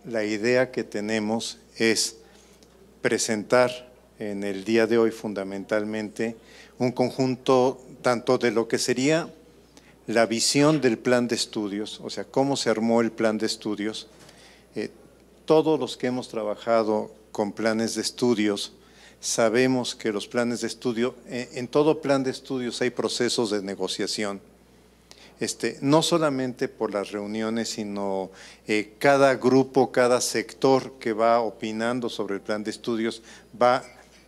la idea que tenemos es presentar en el día de hoy fundamentalmente un conjunto tanto de lo que sería la visión del plan de estudios, o sea, cómo se armó el plan de estudios. Todos los que hemos trabajado con planes de estudios sabemos que los planes de estudio, en todo plan de estudios hay procesos de negociación. No solamente por las reuniones, sino cada grupo, cada sector que va opinando sobre el plan de estudios va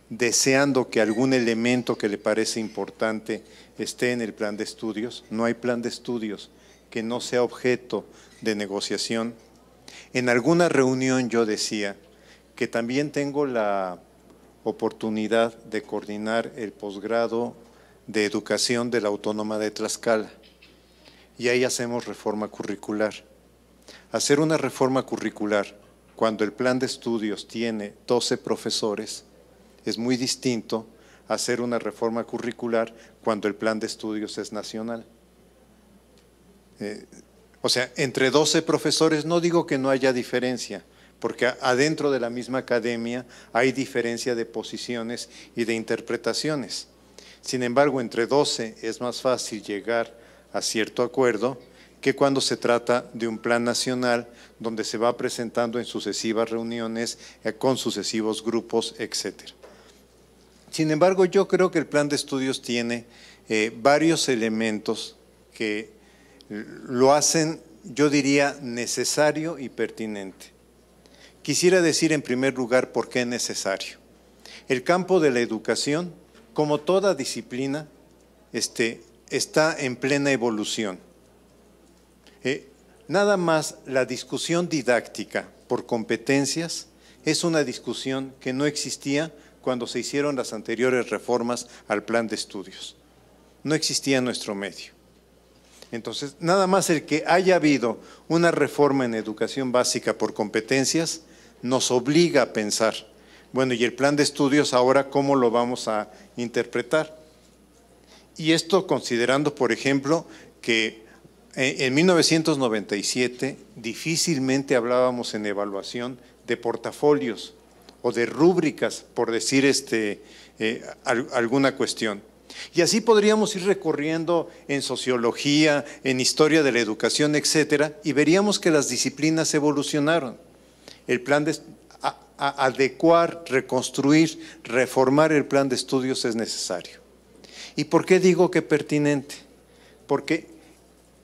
deseando que algún elemento que le parece importante esté en el plan de estudios. No hay plan de estudios que no sea objeto de negociación. En alguna reunión yo decía que también tengo la oportunidad de coordinar el posgrado de educación de la Autónoma de Tlaxcala. Y ahí hacemos reforma curricular. Hacer una reforma curricular cuando el plan de estudios tiene 12 profesores es muy distinto a hacer una reforma curricular cuando el plan de estudios es nacional. O sea, entre 12 profesores no digo que no haya diferencia, porque adentro de la misma academia hay diferencia de posiciones y de interpretaciones. Sin embargo, entre 12 es más fácil llegar a cierto acuerdo que cuando se trata de un plan nacional donde se va presentando en sucesivas reuniones con sucesivos grupos, etcétera. Sin embargo, yo creo que el plan de estudios tiene varios elementos que lo hacen, yo diría, necesario y pertinente. Quisiera decir en primer lugar por qué es necesario. El campo de la educación, como toda disciplina, está en plena evolución. Nada más la discusión didáctica por competencias es una discusión que no existía cuando se hicieron las anteriores reformas al plan de estudios. No existía en nuestro medio. Entonces, nada más el que haya habido una reforma en educación básica por competencias nos obliga a pensar, bueno, y el plan de estudios ahora, ¿cómo lo vamos a interpretar? Y esto considerando, por ejemplo, que en 1997 difícilmente hablábamos en evaluación de portafolios o de rúbricas, por decir alguna cuestión. Y así podríamos ir recorriendo en sociología, en historia de la educación, etcétera, y veríamos que las disciplinas evolucionaron. El plan de adecuar, reconstruir, reformar el plan de estudios es necesario. ¿Y por qué digo que pertinente? Porque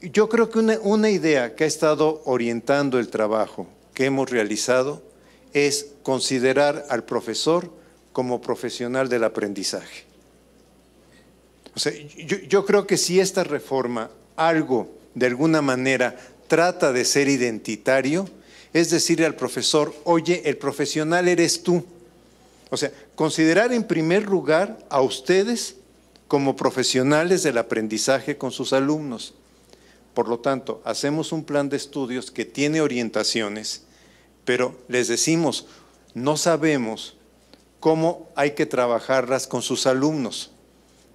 yo creo que una idea que ha estado orientando el trabajo que hemos realizado es considerar al profesor como profesional del aprendizaje. O sea, yo creo que si esta reforma algo, de alguna manera, trata de ser identitario, es decirle al profesor, oye, el profesional eres tú. O sea, considerar en primer lugar a ustedes como profesionales del aprendizaje con sus alumnos. Por lo tanto, hacemos un plan de estudios que tiene orientaciones, pero les decimos, no sabemos cómo hay que trabajarlas con sus alumnos.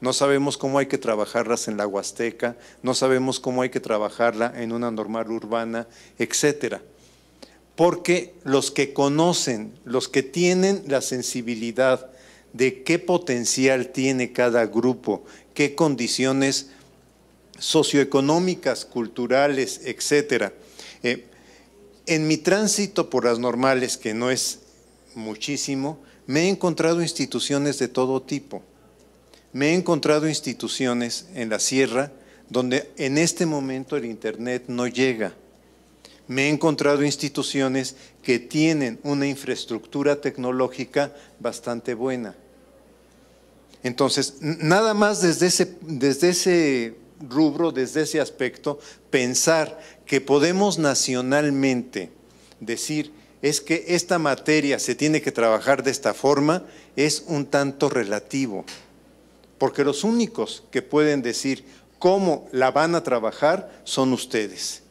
No sabemos cómo hay que trabajarlas en la Huasteca, no sabemos cómo hay que trabajarla en una normal urbana, etcétera. Porque los que conocen, los que tienen la sensibilidad de qué potencial tiene cada grupo, qué condiciones socioeconómicas, culturales, etcétera. En mi tránsito por las normales, que no es muchísimo, me he encontrado instituciones de todo tipo. Me he encontrado instituciones en la sierra donde en este momento el internet no llega. Me he encontrado instituciones que tienen una infraestructura tecnológica bastante buena. Entonces, nada más desde ese rubro, desde ese aspecto, pensar que podemos nacionalmente decir es que esta materia se tiene que trabajar de esta forma es un tanto relativo. Porque los únicos que pueden decir cómo la van a trabajar son ustedes.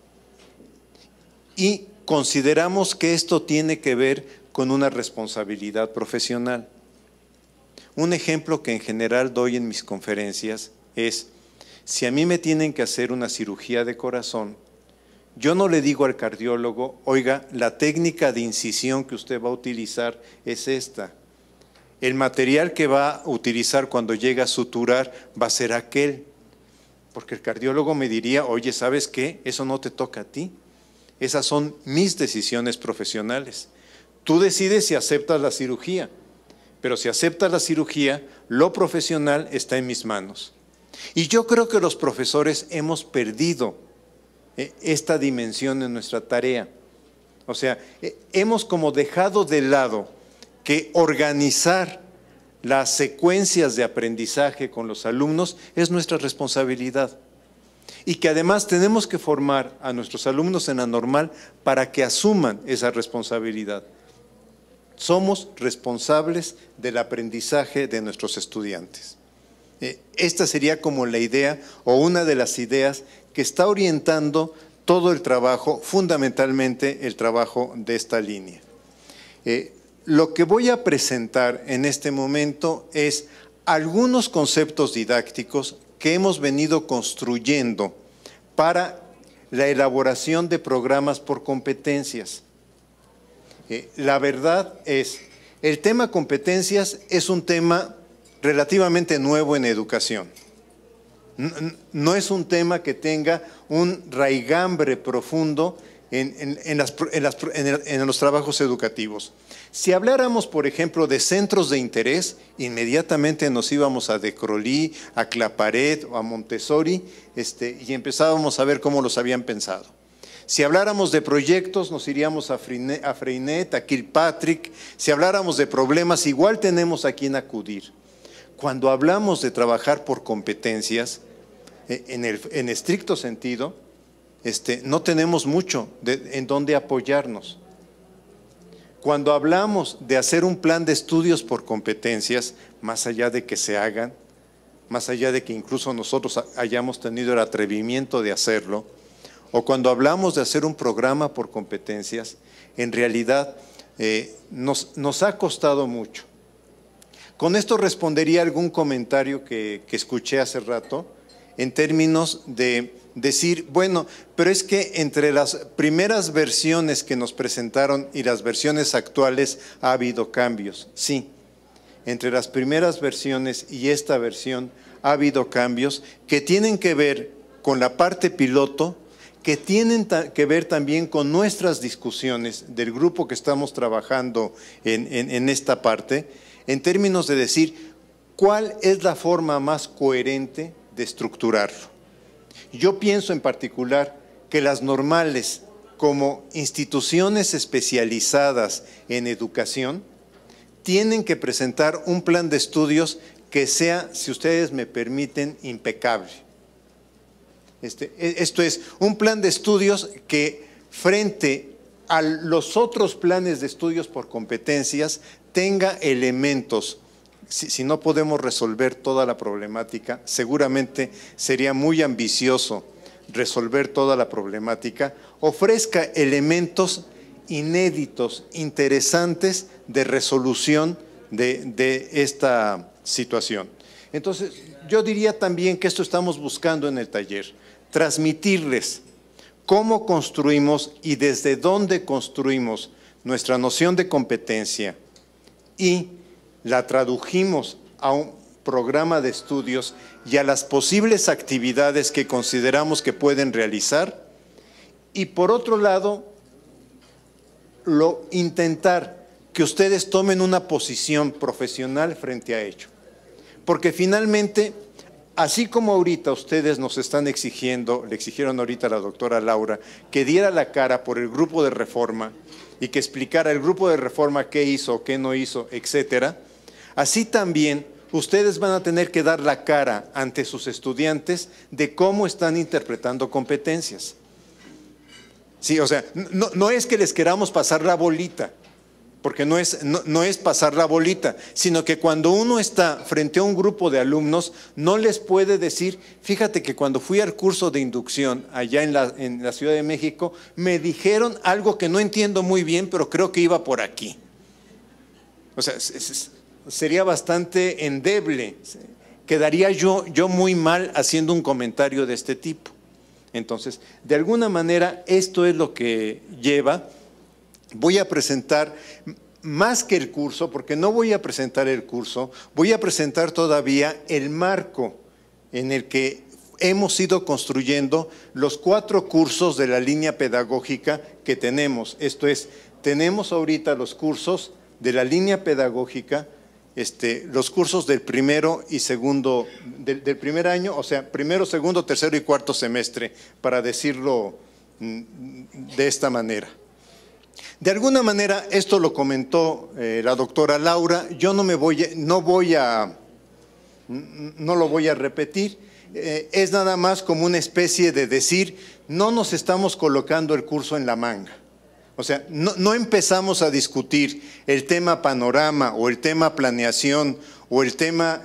Y consideramos que esto tiene que ver con una responsabilidad profesional. Un ejemplo que en general doy en mis conferencias es, si a mí me tienen que hacer una cirugía de corazón, Yo no le digo al cardiólogo, oiga, la técnica de incisión que usted va a utilizar es esta. El material que va a utilizar cuando llegue a suturar va a ser aquel. Porque el cardiólogo me diría, oye, ¿sabes qué? Eso no te toca a ti. Esas son mis decisiones profesionales. Tú decides si aceptas la cirugía, pero si aceptas la cirugía, lo profesional está en mis manos. Y yo creo que los profesores hemos perdido esta dimensión en nuestra tarea. O sea, hemos como dejado de lado que organizar las secuencias de aprendizaje con los alumnos es nuestra responsabilidad. Y que además tenemos que formar a nuestros alumnos en la normal para que asuman esa responsabilidad. Somos responsables del aprendizaje de nuestros estudiantes. Esta sería como la idea o una de las ideas que está orientando todo el trabajo, fundamentalmente el trabajo de esta línea. Lo que voy a presentar en este momento es algunos conceptos didácticos que hemos venido construyendo para la elaboración de programas por competencias. La verdad es, el tema competencias es un tema relativamente nuevo en educación. No es un tema que tenga un raigambre profundo en los trabajos educativos. Si habláramos, por ejemplo, de centros de interés, inmediatamente nos íbamos a De Crolí, a Claparet o a Montessori y empezábamos a ver cómo los habían pensado. Si habláramos de proyectos, nos iríamos a Freinet, a Kilpatrick. Si habláramos de problemas, igual tenemos a quien acudir. Cuando hablamos de trabajar por competencias, en estricto sentido, no tenemos mucho en dónde apoyarnos. Cuando hablamos de hacer un plan de estudios por competencias, más allá de que se hagan, más allá de que incluso nosotros hayamos tenido el atrevimiento de hacerlo, o cuando hablamos de hacer un programa por competencias, en realidad nos ha costado mucho. Con esto respondería algún comentario que escuché hace rato, en términos de decir, bueno, pero es que entre las primeras versiones que nos presentaron y las versiones actuales ha habido cambios. Sí, entre las primeras versiones y esta versión ha habido cambios que tienen que ver con la parte piloto, que tienen que ver también con nuestras discusiones del grupo que estamos trabajando en esta parte, en términos de decir cuál es la forma más coherente de estructurarlo. Yo pienso en particular que las normales, como instituciones especializadas en educación, tienen que presentar un plan de estudios que sea, si ustedes me permiten, impecable. Esto es, un plan de estudios que frente a los otros planes de estudios por competencias tenga elementos. Si no podemos resolver toda la problemática, seguramente sería muy ambicioso resolver toda la problemática, ofrezca elementos inéditos, interesantes de resolución de esta situación. Entonces, yo diría también que esto estamos buscando en el taller, transmitirles cómo construimos y desde dónde construimos nuestra noción de competencia y la tradujimos a un programa de estudios y a las posibles actividades que consideramos que pueden realizar. Y por otro lado, intentar que ustedes tomen una posición profesional frente a ello. Porque finalmente, así como ahorita ustedes nos están exigiendo, le exigieron ahorita a la doctora Laura, que diera la cara por el grupo de reforma y que explicara el grupo de reforma qué hizo, qué no hizo, etcétera, así también ustedes van a tener que dar la cara ante sus estudiantes de cómo están interpretando competencias. Sí, o sea, no es que les queramos pasar la bolita, porque no es pasar la bolita, sino que cuando uno está frente a un grupo de alumnos, no les puede decir, fíjate que cuando fui al curso de inducción allá en la Ciudad de México, me dijeron algo que no entiendo muy bien, pero creo que iba por aquí. O sea, sería bastante endeble, quedaría yo muy mal haciendo un comentario de este tipo. Entonces, de alguna manera, esto es lo que lleva. Voy a presentar más que el curso, porque no voy a presentar el curso, voy a presentar todavía el marco en el que hemos ido construyendo los 4 cursos de la línea pedagógica que tenemos. Esto es, tenemos ahorita los cursos de la línea pedagógica, los cursos del primero y segundo, del primer año, o sea, primero, segundo, tercero y cuarto semestre, para decirlo de esta manera. De alguna manera, esto lo comentó la doctora Laura, yo no lo voy a repetir, es nada más como una especie de decir, no nos estamos colocando el curso en la manga. O sea, no empezamos a discutir el tema panorama o el tema planeación o el tema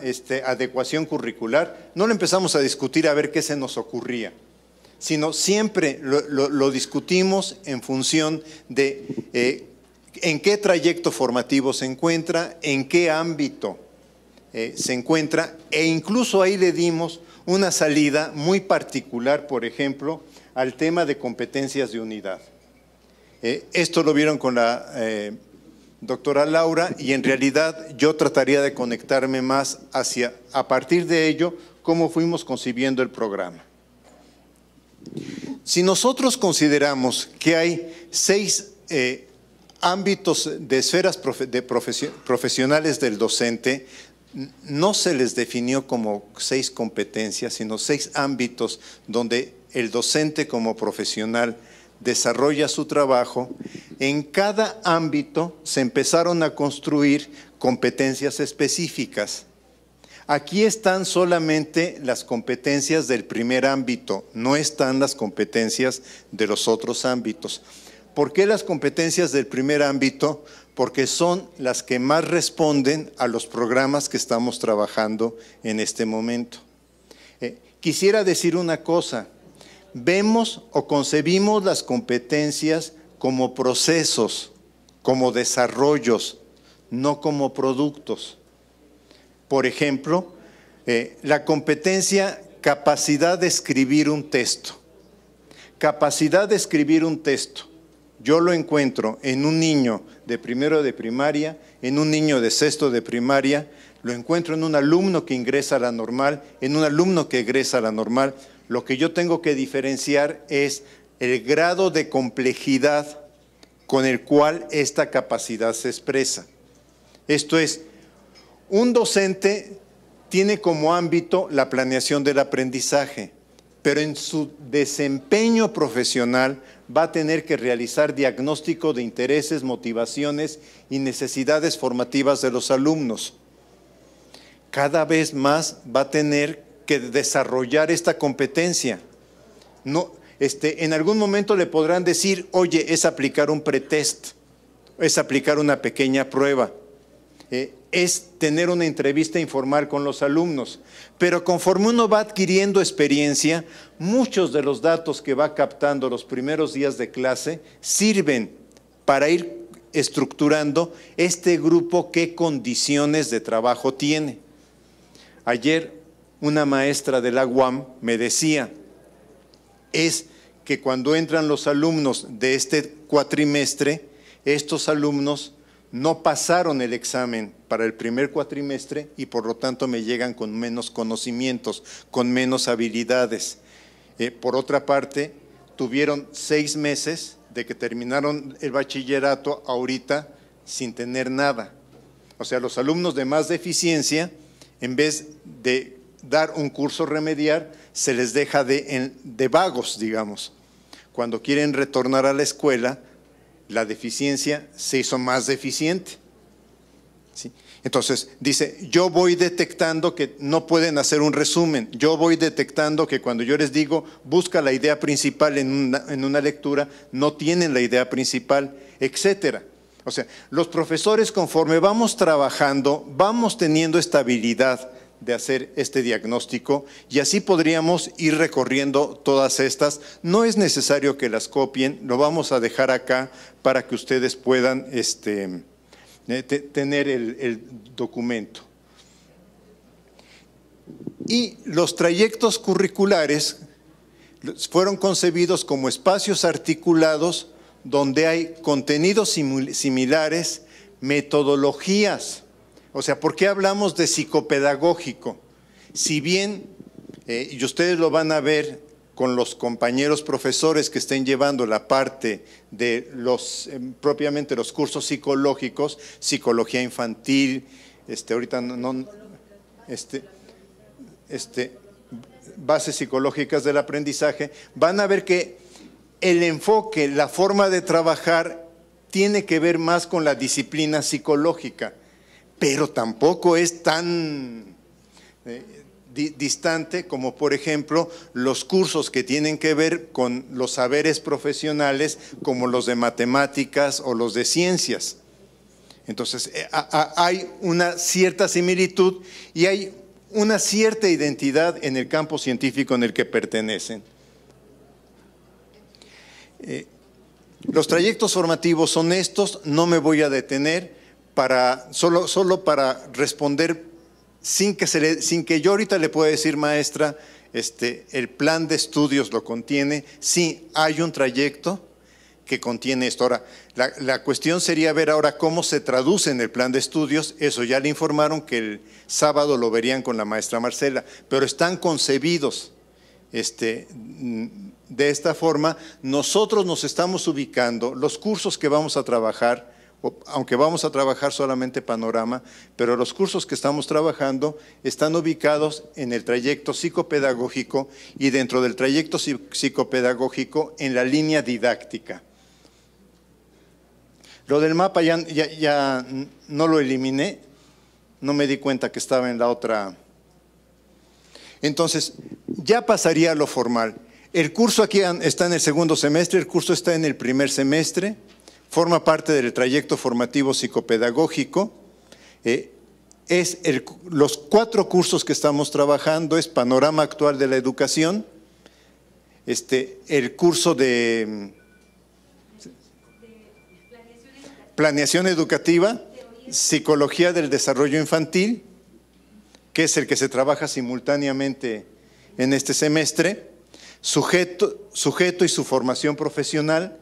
adecuación curricular, no lo empezamos a discutir a ver qué se nos ocurría, sino siempre lo discutimos en función de en qué trayecto formativo se encuentra, en qué ámbito se encuentra, e incluso ahí le dimos una salida muy particular, por ejemplo, al tema de competencias de unidad. Esto lo vieron con la doctora Laura y en realidad yo trataría de conectarme más hacia, a partir de ello, cómo fuimos concibiendo el programa. Si nosotros consideramos que hay 6 ámbitos de esferas profesionales del docente, no se les definió como 6 competencias, sino 6 ámbitos donde el docente como profesional desarrolla su trabajo. En cada ámbito se empezaron a construir competencias específicas. Aquí están solamente las competencias del primer ámbito, no están las competencias de los otros ámbitos. ¿Por qué las competencias del primer ámbito? Porque son las que más responden a los programas que estamos trabajando en este momento. Quisiera decir una cosa, vemos o concebimos las competencias como procesos, como desarrollos, no como productos. Por ejemplo, la competencia capacidad de escribir un texto. Capacidad de escribir un texto. Yo lo encuentro en un niño de primero de primaria, en un niño de sexto de primaria, lo encuentro en un alumno que ingresa a la normal, en un alumno que egresa a la normal. Lo que yo tengo que diferenciar es el grado de complejidad con el cual esta capacidad se expresa. Esto es, un docente tiene como ámbito la planeación del aprendizaje, pero en su desempeño profesional va a tener que realizar diagnóstico de intereses, motivaciones y necesidades formativas de los alumnos. Cada vez más va a tener que desarrollar esta competencia. En algún momento le podrán decir, oye, es aplicar un pretest, es aplicar una pequeña prueba, es tener una entrevista informal con los alumnos, pero conforme uno va adquiriendo experiencia, muchos de los datos que va captando los primeros días de clase sirven para ir estructurando este grupo qué condiciones de trabajo tiene. Ayer una maestra de la UAM me decía, es que cuando entran los alumnos de este cuatrimestre, estos alumnos no pasaron el examen para el primer cuatrimestre y por lo tanto me llegan con menos conocimientos, con menos habilidades. Por otra parte, tuvieron 6 meses de que terminaron el bachillerato ahorita sin tener nada. O sea, los alumnos de más deficiencia, en vez de dar un curso remediar, se les deja de vagos, digamos. Cuando quieren retornar a la escuela, la deficiencia se hizo más deficiente. ¿Sí? Entonces, dice, yo voy detectando que no pueden hacer un resumen, yo voy detectando que cuando yo les digo, busca la idea principal en una lectura, no tienen la idea principal, etcétera. O sea, los profesores conforme vamos trabajando, vamos teniendo esta habilidad de hacer este diagnóstico y así podríamos ir recorriendo todas estas. No es necesario que las copien, lo vamos a dejar acá para que ustedes puedan tener el documento. Y los trayectos curriculares fueron concebidos como espacios articulados donde hay contenidos similares, metodologías. O sea, ¿por qué hablamos de psicopedagógico? Si bien, y ustedes lo van a ver con los compañeros profesores que estén llevando la parte de propiamente los cursos psicológicos, psicología infantil, ahorita bases psicológicas del aprendizaje, van a ver que el enfoque, la forma de trabajar tiene que ver más con la disciplina psicológica, pero tampoco es tan distante como, por ejemplo, los cursos que tienen que ver con los saberes profesionales, como los de matemáticas o los de ciencias. Entonces, hay una cierta similitud y hay una cierta identidad en el campo científico en el que pertenecen. Los trayectos formativos son estos, no me voy a detener solo para responder sin que yo ahorita le pueda decir, maestra, el plan de estudios lo contiene. Sí, hay un trayecto que contiene esto. Ahora, la cuestión sería ver ahora cómo se traduce en el plan de estudios. Eso ya le informaron que el sábado lo verían con la maestra Marcela, pero están concebidos de esta forma. Nosotros nos estamos ubicando, los cursos que vamos a trabajar, aunque vamos a trabajar solamente panorama, pero los cursos que estamos trabajando están ubicados en el trayecto psicopedagógico y dentro del trayecto psicopedagógico en la línea didáctica. Lo del mapa ya no lo eliminé, no me di cuenta que estaba en la otra. Entonces, ya pasaría a lo formal. El curso aquí está en el segundo semestre, el curso está en el primer semestre, forma parte del trayecto formativo psicopedagógico. Los 4 cursos que estamos trabajando es Panorama Actual de la Educación, el curso de Planeación Educativa, Psicología del Desarrollo Infantil, que es el que se trabaja simultáneamente en este semestre, sujeto y su formación profesional,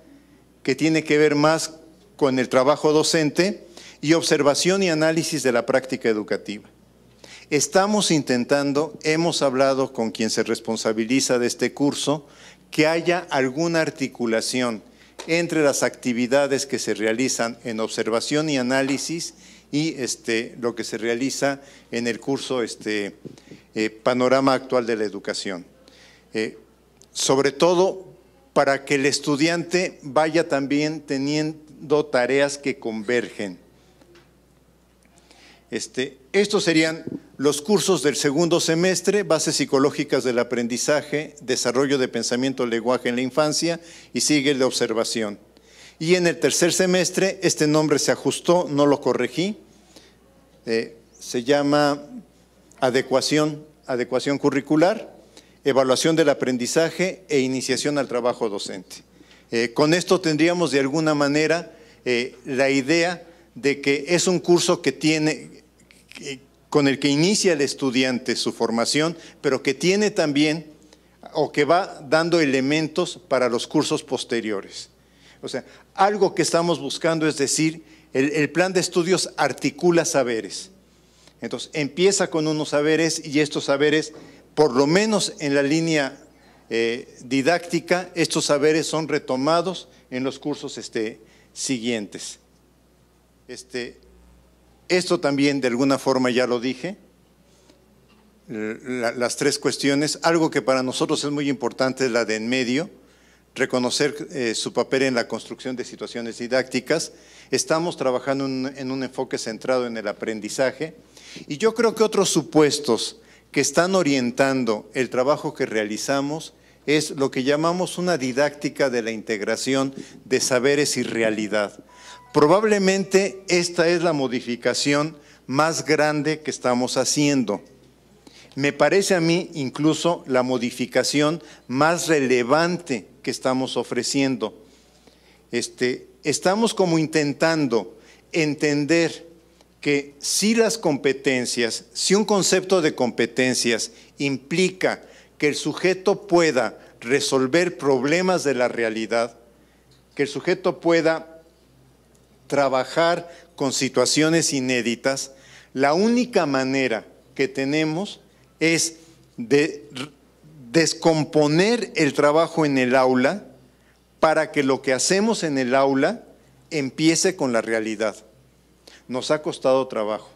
que tiene que ver más con el trabajo docente, y observación y análisis de la práctica educativa. Estamos intentando, hemos hablado con quien se responsabiliza de este curso, que haya alguna articulación entre las actividades que se realizan en observación y análisis y lo que se realiza en el curso Panorama Actual de la Educación. Sobre todo para que el estudiante vaya también teniendo tareas que convergen. Estos serían los cursos del segundo semestre: Bases psicológicas del aprendizaje, Desarrollo de pensamiento, lenguaje en la infancia, y sigue el de observación. Y en el tercer semestre, este nombre se ajustó, no lo corregí, se llama adecuación curricular, evaluación del aprendizaje e iniciación al trabajo docente. Con esto tendríamos de alguna manera la idea de que es un curso con el que inicia el estudiante su formación, pero que tiene también, o que va dando elementos para los cursos posteriores. O sea, algo que estamos buscando es decir, el plan de estudios articula saberes. Entonces, empieza con unos saberes y estos saberes, por lo menos en la línea didáctica, estos saberes son retomados en los cursos siguientes. Esto también de alguna forma ya lo dije, las 3 cuestiones. Algo que para nosotros es muy importante es la de en medio, reconocer su papel en la construcción de situaciones didácticas. Estamos trabajando en un enfoque centrado en el aprendizaje, y yo creo que otros supuestos que están orientando el trabajo que realizamos es lo que llamamos una didáctica de la integración de saberes y realidad. Probablemente esta es la modificación más grande que estamos haciendo. Me parece a mí incluso la modificación más relevante que estamos ofreciendo. Estamos como intentando entender que si las competencias, si un concepto de competencias implica que el sujeto pueda resolver problemas de la realidad, que el sujeto pueda trabajar con situaciones inéditas, la única manera que tenemos es de descomponer el trabajo en el aula para que lo que hacemos en el aula empiece con la realidad. Nos ha costado trabajo.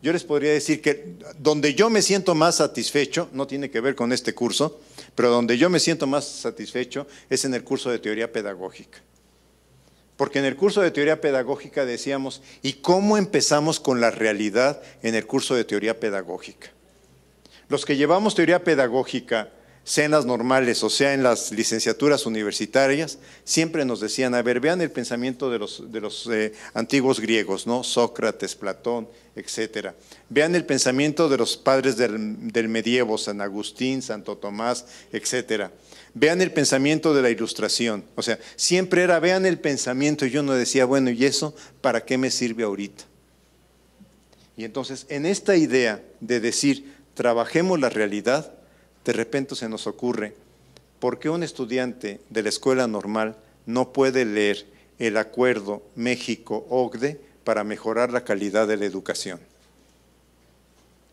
Yo les podría decir que donde yo me siento más satisfecho, no tiene que ver con este curso, pero donde yo me siento más satisfecho es en el curso de teoría pedagógica. Porque en el curso de teoría pedagógica decíamos, ¿y cómo empezamos con la realidad en el curso de teoría pedagógica? Los que llevamos teoría pedagógica, sea en las normales o sea en las licenciaturas universitarias, siempre nos decían, a ver, vean el pensamiento de los antiguos griegos, ¿no? Sócrates, Platón, etcétera. Vean el pensamiento de los padres del medievo, San Agustín, Santo Tomás, etcétera. Vean el pensamiento de la Ilustración. O sea, siempre era, vean el pensamiento, y yo no decía, bueno, ¿y eso para qué me sirve ahorita? Y entonces, en esta idea de decir, trabajemos la realidad, de repente se nos ocurre, ¿por qué un estudiante de la escuela normal no puede leer el acuerdo México-OCDE para mejorar la calidad de la educación?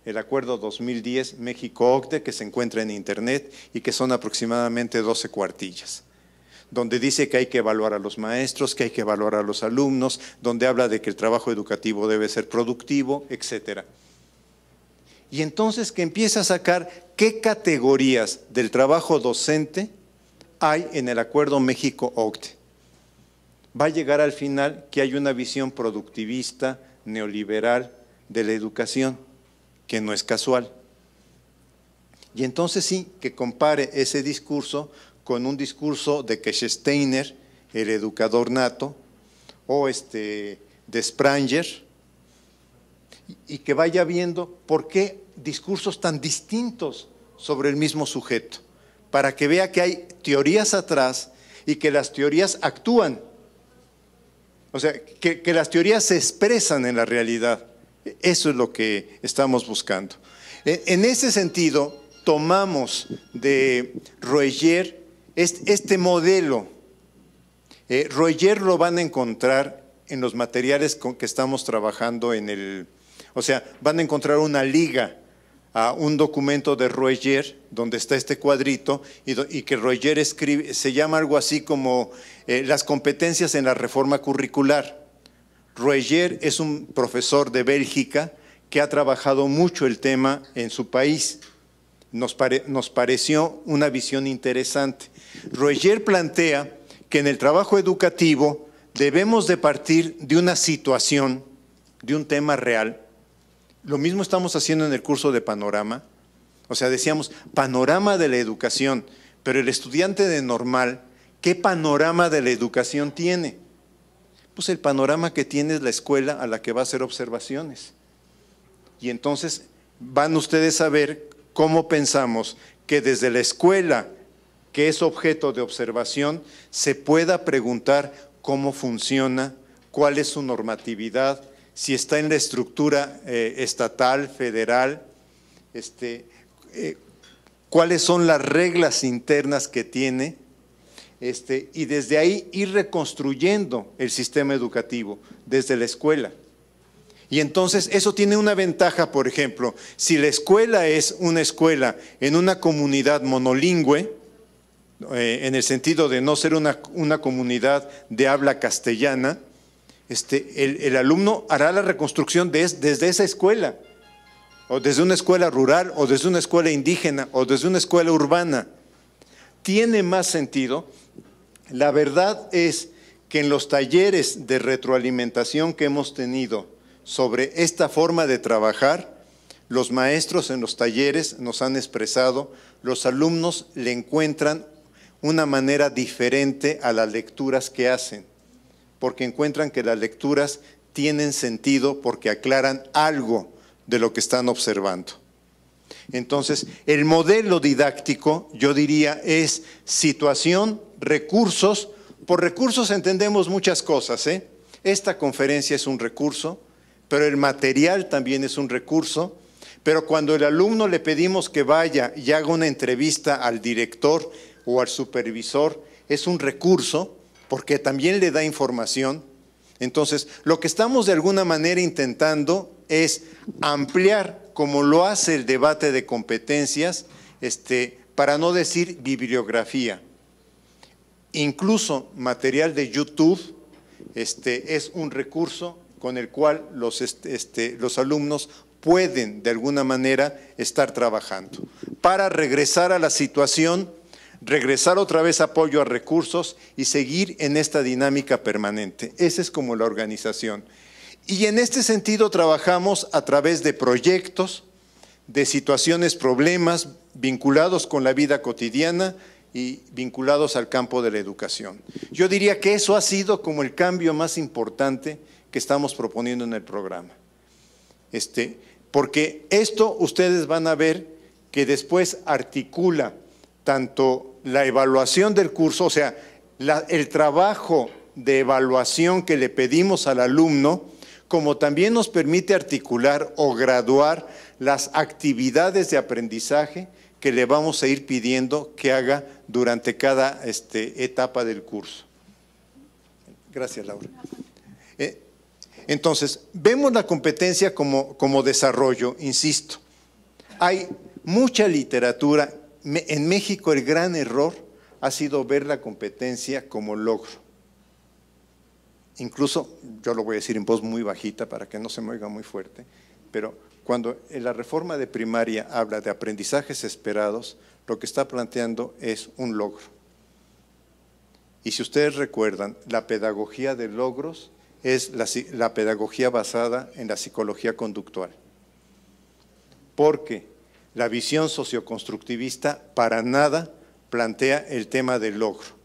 El acuerdo 2010 México-OCDE, que se encuentra en internet y que son aproximadamente 12 cuartillas, donde dice que hay que evaluar a los maestros, que hay que evaluar a los alumnos, donde habla de que el trabajo educativo debe ser productivo, etcétera. Y entonces que empieza a sacar qué categorías del trabajo docente hay en el acuerdo México-OCDE. Va a llegar al final que hay una visión productivista, neoliberal de la educación, que no es casual. Y entonces sí, que compare ese discurso con un discurso de Steiner, el educador nato, o de Spranger, y que vaya viendo por qué discursos tan distintos sobre el mismo sujeto, para que vea que hay teorías atrás y que las teorías actúan, o sea, que las teorías se expresan en la realidad. Eso es lo que estamos buscando. En ese sentido, tomamos de Roeger este modelo. Roeger lo van a encontrar en los materiales con que estamos trabajando en el… O sea, van a encontrar una liga a un documento de Roeger, donde está este cuadrito, y que Roeger escribe, se llama algo así como las competencias en la reforma curricular. Roeger es un profesor de Bélgica que ha trabajado mucho el tema en su país. Nos pareció una visión interesante. Roeger plantea que en el trabajo educativo debemos de partir de una situación, de un tema real. Lo mismo estamos haciendo en el curso de Panorama. O sea, decíamos, panorama de la educación, pero el estudiante de normal, ¿qué panorama de la educación tiene? Pues el panorama que tiene es la escuela a la que va a hacer observaciones. Y entonces van ustedes a ver cómo pensamos que desde la escuela, que es objeto de observación, se pueda preguntar cómo funciona, cuál es su normatividad, si está en la estructura estatal, federal, cuáles son las reglas internas que tiene, y desde ahí ir reconstruyendo el sistema educativo, desde la escuela. Y entonces eso tiene una ventaja, por ejemplo, si la escuela es una escuela en una comunidad monolingüe, en el sentido de no ser una comunidad de habla castellana, el alumno hará la reconstrucción desde esa escuela, o desde una escuela rural, o desde una escuela indígena, o desde una escuela urbana. Tiene más sentido. La verdad es que en los talleres de retroalimentación que hemos tenido sobre esta forma de trabajar, los maestros en los talleres nos han expresado, los alumnos le encuentran una manera diferente a las lecturas que hacen, porque encuentran que las lecturas tienen sentido porque aclaran algo de lo que están observando. Entonces, el modelo didáctico, yo diría, es situación, recursos. Por recursos entendemos muchas cosas, ¿eh? Esta conferencia es un recurso, pero el material también es un recurso. Pero cuando el alumno le pedimos que vaya y haga una entrevista al director o al supervisor es un recurso porque también le da información. Entonces, lo que estamos de alguna manera intentando es ampliar, como lo hace el debate de competencias, para no decir bibliografía. Incluso material de YouTube es un recurso con el cual los alumnos pueden de alguna manera estar trabajando para regresar a la situación, regresar otra vez apoyo a recursos y seguir en esta dinámica permanente. Esa es como la organización. Y en este sentido trabajamos a través de proyectos, de situaciones, problemas vinculados con la vida cotidiana y vinculados al campo de la educación. Yo diría que eso ha sido como el cambio más importante que estamos proponiendo en el programa. Porque esto ustedes van a ver que después articula tanto la evaluación del curso, o sea, el trabajo de evaluación que le pedimos al alumno, como también nos permite articular o graduar las actividades de aprendizaje que le vamos a ir pidiendo que haga durante cada etapa del curso. Gracias, Laura. Entonces, vemos la competencia como desarrollo, insisto. Hay mucha literatura. En México el gran error ha sido ver la competencia como logro. Incluso, yo lo voy a decir en voz muy bajita para que no se me oiga muy fuerte, pero cuando en la reforma de primaria habla de aprendizajes esperados, lo que está planteando es un logro. Y si ustedes recuerdan, la pedagogía de logros es la pedagogía basada en la psicología conductual. Porque la visión socioconstructivista para nada plantea el tema del logro.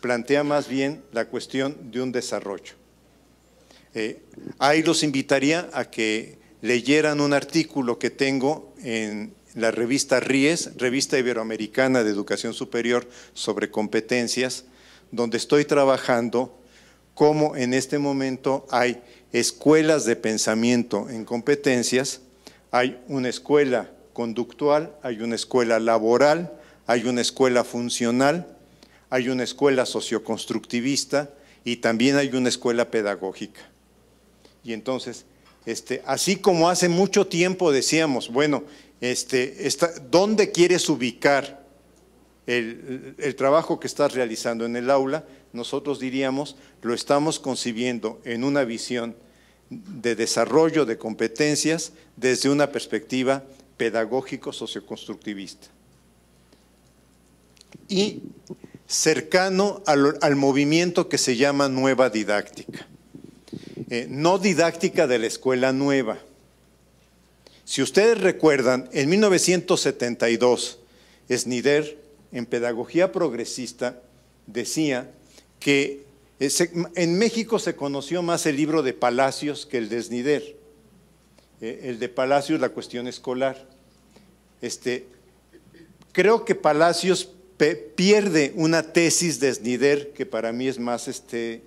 Plantea más bien la cuestión de un desarrollo. Ahí los invitaría a que leyeran un artículo que tengo en la revista RIES, Revista Iberoamericana de Educación Superior, sobre competencias, donde estoy trabajando cómo en este momento hay escuelas de pensamiento en competencias, hay una escuela conductual, hay una escuela laboral, hay una escuela funcional, hay una escuela socioconstructivista y también hay una escuela pedagógica. Y entonces, así como hace mucho tiempo decíamos, bueno, ¿dónde quieres ubicar el trabajo que estás realizando en el aula? Nosotros diríamos, lo estamos concibiendo en una visión de desarrollo de competencias desde una perspectiva pedagógico-socioconstructivista. Y cercano al movimiento que se llama nueva didáctica. No didáctica de la escuela nueva. Si ustedes recuerdan, en 1972, Snyder, en Pedagogía Progresista, decía que en México se conoció más el libro de Palacios que el de Snyder. El de Palacios, la cuestión escolar. Creo que Palacios pierde una tesis de Snyder que para mí es más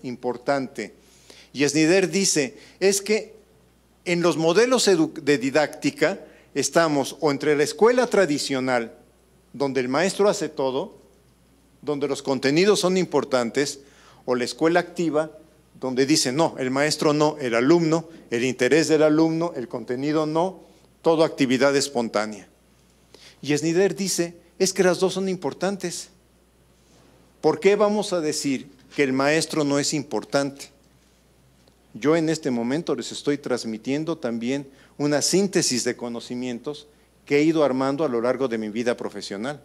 importante. Y Snyder dice, es que en los modelos de didáctica estamos o entre la escuela tradicional, donde el maestro hace todo, donde los contenidos son importantes, o la escuela activa, donde dice no, el maestro no, el alumno, el interés del alumno, el contenido no, todo actividad espontánea. Y Snyder dice, es que las dos son importantes. ¿Por qué vamos a decir que el maestro no es importante? Yo en este momento les estoy transmitiendo también una síntesis de conocimientos que he ido armando a lo largo de mi vida profesional.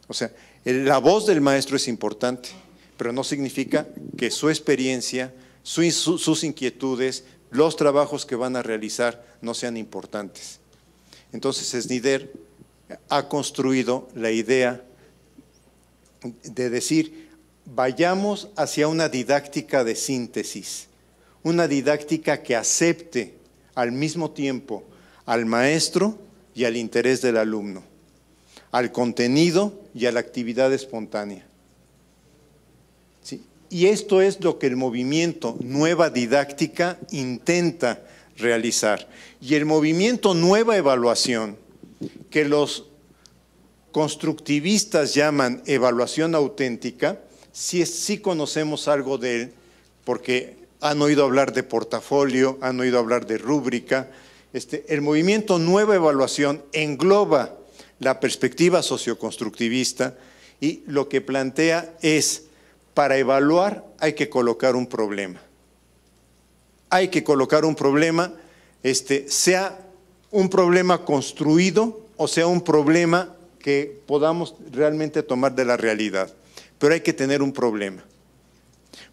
O sea, la voz del maestro es importante, pero no significa que su experiencia, sus inquietudes, los trabajos que van a realizar no sean importantes. Entonces Snyder ha construido la idea de decir, vayamos hacia una didáctica de síntesis, una didáctica que acepte al mismo tiempo al maestro y al interés del alumno, al contenido y a la actividad espontánea. ¿Sí? Y esto es lo que el movimiento Nueva Didáctica intenta realizar. Y el movimiento Nueva Evaluación, que los constructivistas llaman evaluación auténtica, sí conocemos algo de él, porque han oído hablar de portafolio, han oído hablar de rúbrica. El movimiento Nueva Evaluación engloba la perspectiva socioconstructivista y lo que plantea es, para evaluar hay que colocar un problema. Hay que colocar un problema, sea un problema construido o sea un problema que podamos realmente tomar de la realidad. Pero hay que tener un problema.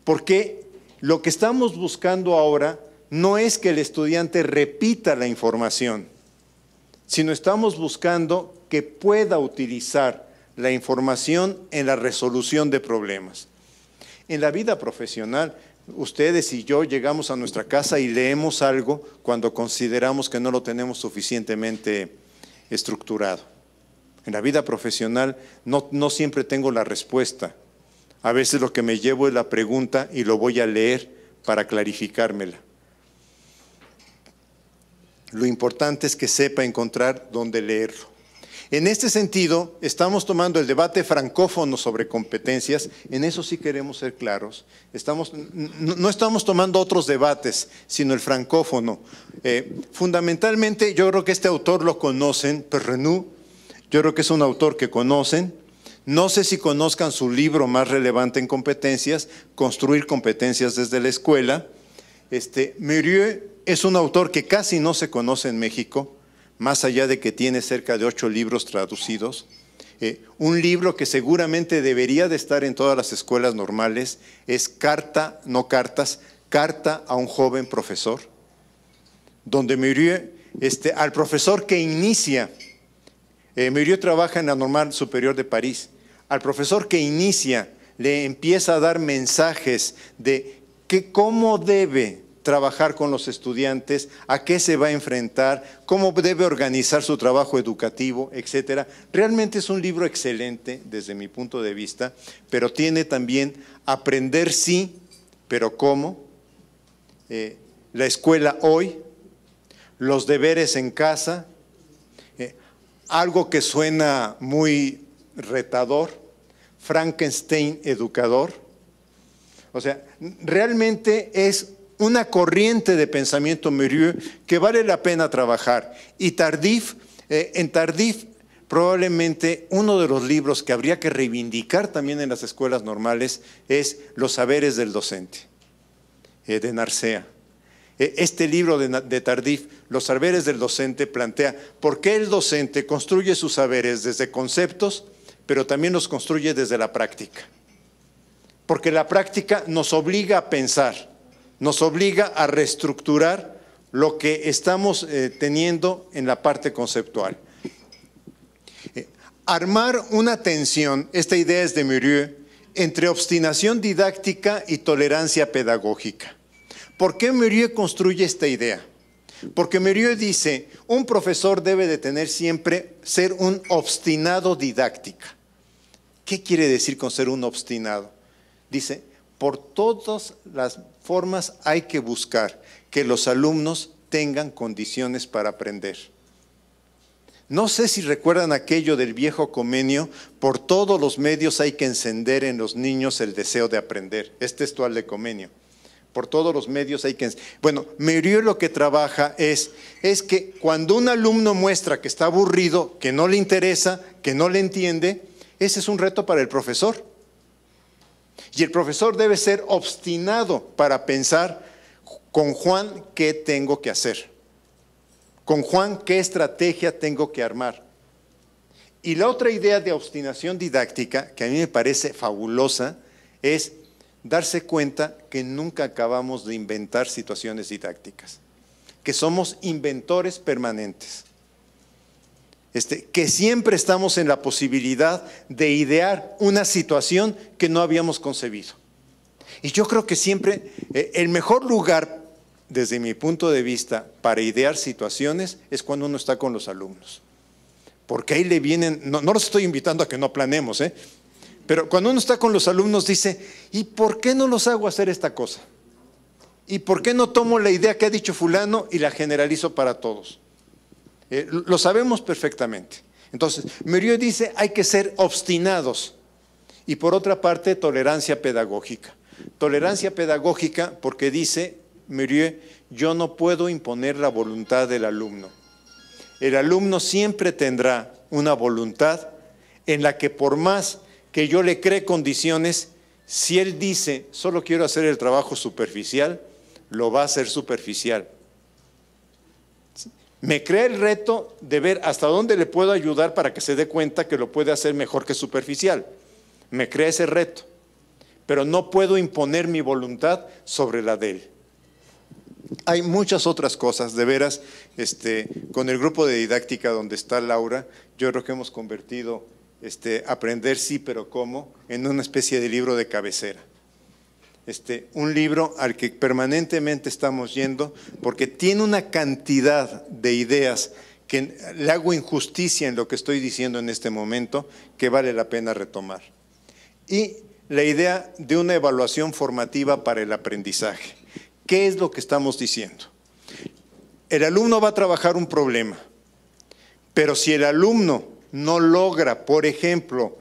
Porque lo que estamos buscando ahora no es que el estudiante repita la información, sino estamos buscando que pueda utilizar la información en la resolución de problemas. En la vida profesional, ustedes y yo llegamos a nuestra casa y leemos algo cuando consideramos que no lo tenemos suficientemente estructurado. En la vida profesional no siempre tengo la respuesta. A veces lo que me llevo es la pregunta y lo voy a leer para clarificármela. Lo importante es que sepa encontrar dónde leerlo. En este sentido, estamos tomando el debate francófono sobre competencias, en eso sí queremos ser claros. No estamos tomando otros debates, sino el francófono. Fundamentalmente, yo creo que este autor lo conocen, Perrenot, yo creo que es un autor que conocen. No sé si conozcan su libro más relevante en competencias, Construir competencias desde la escuela. Murieux es un autor que casi no se conoce en México, más allá de que tiene cerca de 8 libros traducidos. Un libro que seguramente debería de estar en todas las escuelas normales es Carta, no cartas, Carta a un joven profesor, donde Murieux, al profesor que inicia, Murieux trabaja en la Normal Superior de París, al profesor que inicia le empieza a dar mensajes de cómo debe trabajar con los estudiantes, a qué se va a enfrentar, cómo debe organizar su trabajo educativo, etcétera. Realmente es un libro excelente desde mi punto de vista, pero tiene también aprender sí, pero cómo, la escuela hoy, los deberes en casa, algo que suena muy retador, Frankenstein educador. O sea, realmente es una corriente de pensamiento Murieux que vale la pena trabajar. Y Tardif, en Tardif probablemente uno de los libros que habría que reivindicar también en las escuelas normales es Los saberes del docente, de Narcea. Este libro de Tardif, Los saberes del docente, plantea por qué el docente construye sus saberes desde conceptos, pero también los construye desde la práctica. Porque la práctica nos obliga a pensar, nos obliga a reestructurar lo que estamos teniendo en la parte conceptual. Armar una tensión, esta idea es de Murieux, entre obstinación didáctica y tolerancia pedagógica. ¿Por qué Murieux construye esta idea? Porque Murieux dice, un profesor debe de tener siempre, ser un obstinado didáctica. ¿Qué quiere decir con ser un obstinado? Dice, por todas las formas hay que buscar que los alumnos tengan condiciones para aprender. No sé si recuerdan aquello del viejo comenio, por todos los medios hay que encender en los niños el deseo de aprender. Es textual de Comenio. Por todos los medios hay que... Bueno, Murieux lo que trabaja es que cuando un alumno muestra que está aburrido, que no le interesa, que no le entiende, ese es un reto para el profesor. Y el profesor debe ser obstinado para pensar, con Juan, ¿qué tengo que hacer? Con Juan, ¿qué estrategia tengo que armar? Y la otra idea de obstinación didáctica, que a mí me parece fabulosa, es darse cuenta que nunca acabamos de inventar situaciones didácticas, que somos inventores permanentes, que siempre estamos en la posibilidad de idear una situación que no habíamos concebido. Y yo creo que siempre el mejor lugar, desde mi punto de vista, para idear situaciones es cuando uno está con los alumnos. Porque ahí le vienen, no los estoy invitando a que no planeemos, pero cuando uno está con los alumnos dice, ¿y por qué no los hago hacer esta cosa? ¿Y por qué no tomo la idea que ha dicho fulano y la generalizo para todos? Lo sabemos perfectamente. Entonces, Murió dice, hay que ser obstinados. Y por otra parte, tolerancia pedagógica. Tolerancia pedagógica porque dice Murió, yo no puedo imponer la voluntad del alumno. El alumno siempre tendrá una voluntad en la que por más que yo le cree condiciones, si él dice, solo quiero hacer el trabajo superficial, lo va a hacer superficial. Me crea el reto de ver hasta dónde le puedo ayudar para que se dé cuenta que lo puede hacer mejor que superficial. Me crea ese reto, pero no puedo imponer mi voluntad sobre la de él. Hay muchas otras cosas, de veras, con el grupo de didáctica donde está Laura, yo creo que hemos convertido Aprender sí, pero ¿cómo?, en una especie de libro de cabecera. Un libro al que permanentemente estamos yendo porque tiene una cantidad de ideas que le hago injusticia en lo que estoy diciendo en este momento, que vale la pena retomar. Y la idea de una evaluación formativa para el aprendizaje. ¿Qué es lo que estamos diciendo? El alumno va a trabajar un problema, pero si el alumno no logra, por ejemplo,